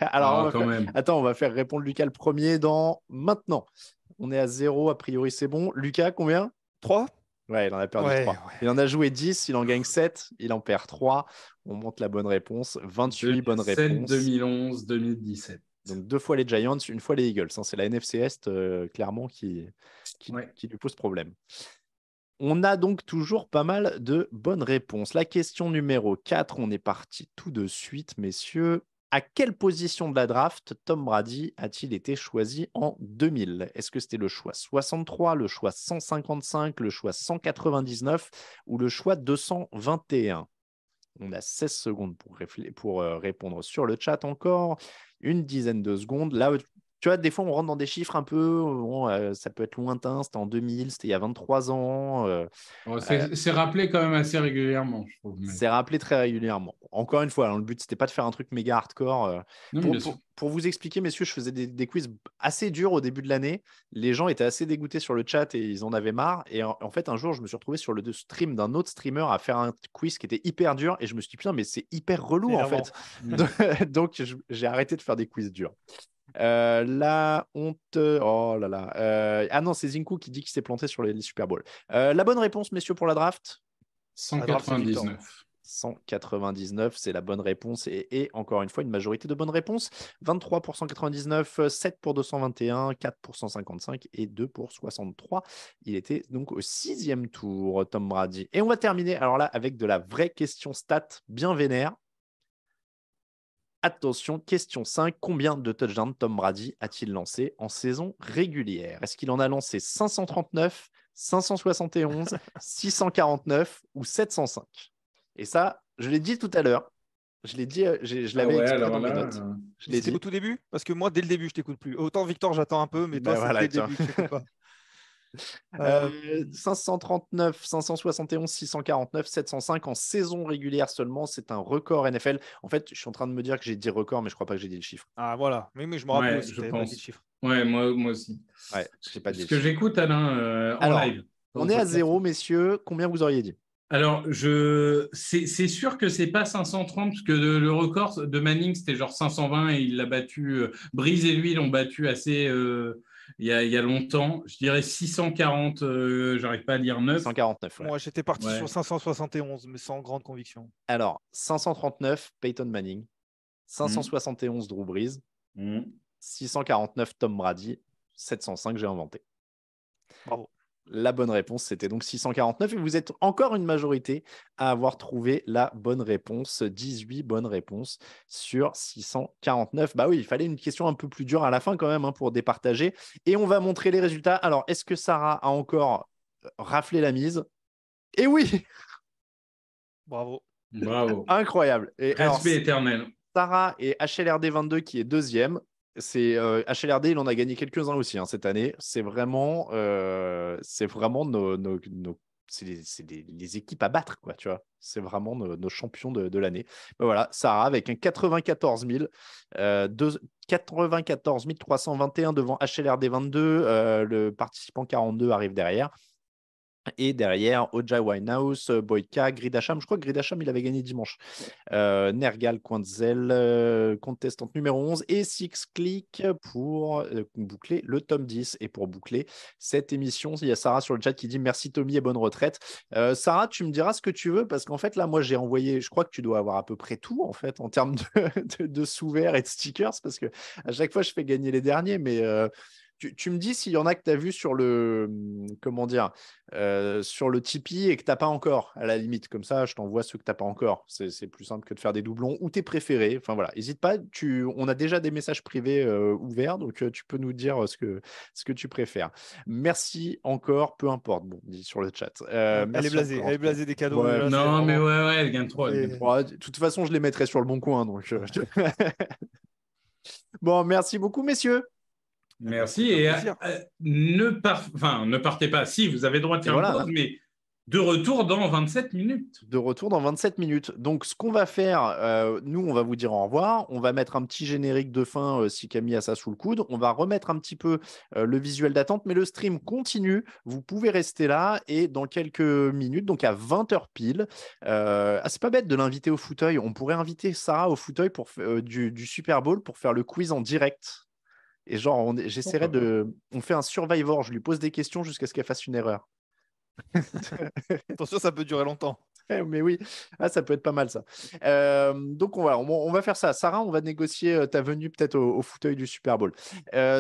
Alors, quand même. Attends, on va faire répondre Lucas le premier dans maintenant. On est à 0, a priori, c'est bon. Lucas, combien? 3? Ouais, il en a perdu 3. Il en a joué 10, il en gagne 7, il en perd 3. On monte la bonne réponse. 28 bonnes réponses. 2011, 2017. Donc 2 fois les Giants, 1 fois les Eagles. C'est la NFC Est, clairement, qui lui pose problème. On a donc toujours pas mal de bonnes réponses. La question numéro 4, on est parti tout de suite, messieurs. À quelle position de la draft Tom Brady a-t-il été choisi en 2000? Est-ce que c'était le choix 63, le choix 155, le choix 199 ou le choix 221? On a 16 secondes pour répondre sur le chat encore. Une dizaine de secondes. Là, tu vois, des fois, on rentre dans des chiffres un peu... ça peut être lointain. C'était en 2000, c'était il y a 23 ans. C'est rappelé quand même assez régulièrement, je trouve. C'est rappelé très régulièrement. Encore une fois, le but, c'était pas de faire un truc méga hardcore. Pour vous expliquer, messieurs, je faisais des quiz assez durs au début de l'année. Les gens étaient assez dégoûtés sur le chat et ils en avaient marre. Et en fait, un jour, je me suis retrouvé sur le stream d'un autre streamer à faire un quiz qui était hyper dur. Et je me suis dit, putain, mais c'est hyper relou, en fait. Donc, j'ai arrêté de faire des quiz durs. La honte. Oh là là. Ah non, c'est Zinku qui dit qu'il s'est planté sur les Super Bowl. La bonne réponse, messieurs, pour la draft? 199. 199, c'est la bonne réponse. Et encore une fois, une majorité de bonnes réponses. 23 pour 199, 7 pour 221, 4 pour 155 et 2 pour 63. Il était donc au 6e tour, Tom Brady. Et on va terminer alors là avec de la vraie question stat bien vénère. Attention, question 5. Combien de touchdowns Tom Brady a-t-il lancé en saison régulière? Est-ce qu'il en a lancé 539, 571, 649 ou 705? Et ça, je l'ai dit tout à l'heure. Je l'ai dit, je l'avais expliqué dans mes notes. C'était au tout début? Parce que moi, dès le début, je t'écoute plus. Autant Victor, j'attends un peu, mais toi, c'est dès le début, je t'écoute pas. 539, 571, 649, 705 en saison régulière seulement. C'est un record NFL. En fait, je suis en train de me dire que j'ai dit record, mais je crois pas que j'ai dit le chiffre. Ah voilà, mais je me rappelle aussi, je pense. Pas dit le chiffre. Ouais, moi aussi. Ouais, j'ai pas dit ce que j'écoute, Alain, en live. On est à 0, messieurs. Combien vous auriez dit? Alors, c'est sûr que c'est pas 530, parce que le record de Manning, c'était genre 520 et il l'a battu. Breeze et lui l'ont battu assez il y a longtemps. Je dirais 640, j'arrive pas à lire 9. 149. Ouais. Moi, j'étais parti sur 571, mais sans grande conviction. Alors, 539, Peyton Manning. 571, Drew Brees. 649, Tom Brady. 705, j'ai inventé. Bravo. La bonne réponse, c'était donc 649. Et vous êtes encore une majorité à avoir trouvé la bonne réponse. 18 bonnes réponses sur 649. Bah oui, il fallait une question un peu plus dure à la fin quand même pour départager. Et on va montrer les résultats. Alors, est-ce que Sarah a encore raflé la mise? Et oui! Bravo. Incroyable. Et respect éternel. Sarah et HLRD 22 qui est deuxième. C'est HLRD, il en a gagné quelques-uns aussi cette année. C'est vraiment les équipes à battre, quoi, tu vois. C'est vraiment nos champions de l'année. Ben voilà, Sarah avec un 94 000, 94 321 devant HLRD 22. Le participant 42 arrive derrière. Et derrière, Oja Winehouse, Boyka, Gridasham. Je crois que Gridasham, il avait gagné dimanche. Nergal, Quantzel, contestante numéro 11 et Six Click pour boucler le tome 10. Et pour boucler cette émission, il y a Sarah sur le chat qui dit merci Tommy et bonne retraite. Sarah, tu me diras ce que tu veux parce qu'en fait, là, moi, j'ai envoyé, je crois que tu dois avoir à peu près tout en fait en termes de sous-verts et de stickers parce que à chaque fois, je fais gagner les derniers, mais Tu me dis s'il y en a que tu as vu sur le, comment dire, sur le Tipeee et que tu n'as pas encore, à la limite. Comme ça, je t'envoie ceux que tu n'as pas encore. C'est plus simple que de faire des doublons ou tes préférés. Enfin voilà, n'hésite pas. On a déjà des messages privés ouverts, donc tu peux nous dire ce que tu préfères. Merci encore, peu importe. Bon, dis sur le chat. Elle Merci est blasée. encore. Elle est blasée des cadeaux. Ouais. Là, c'est Non, mais vraiment- ouais, elle gagne trop. Elle gagne c'est- trop. Ouais, de toute façon, je les mettrai sur le bon coin. Donc, Bon, merci beaucoup, messieurs. Merci. Ça fait Et plaisir. ne partez pas. Si, vous avez le droit de Et faire voilà. une pause, mais de retour dans 27 minutes. De retour dans 27 minutes. Donc, ce qu'on va faire, nous, on va vous dire au revoir. On va mettre un petit générique de fin si Camille a ça sous le coude. On va remettre un petit peu le visuel d'attente, mais le stream continue. Vous pouvez rester là et dans quelques minutes, donc à 20h pile, c'est pas bête de l'inviter au fauteuil. On pourrait inviter Sarah au fauteuil pour, du Super Bowl pour faire le quiz en direct. Et genre, j'essaierai on fait un Survivor. Je lui pose des questions jusqu'à ce qu'elle fasse une erreur. Attention, ça peut durer longtemps. Mais oui, ça peut être pas mal ça. Donc on va faire ça. Sarah, on va négocier ta venue peut-être au fauteuil du Super Bowl.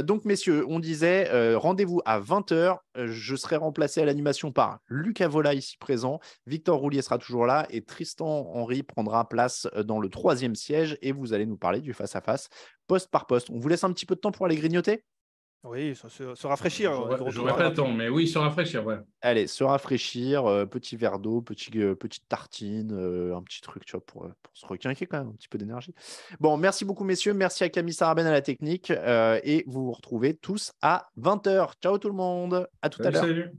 Donc messieurs, on disait rendez-vous à 20h. Je serai remplacé à l'animation par Lucas Vola ici présent. Victor Roulier sera toujours là et Tristan Henry prendra place dans le 3e siège et vous allez nous parler du face-à-face poste par poste. On vous laisse un petit peu de temps pour aller grignoter? Oui, se rafraîchir. On est de retour J'aurais dans pas la- le temps, mais oui, se rafraîchir, ouais. Allez, se rafraîchir, petit verre d'eau, petite tartine, un petit truc, tu vois, pour se requinquer quand même, un petit peu d'énergie. Bon, merci beaucoup, messieurs. Merci à Camille Sarabène à la technique. Et vous vous retrouvez tous à 20h. Ciao tout le monde. À tout à l'heure. Salut.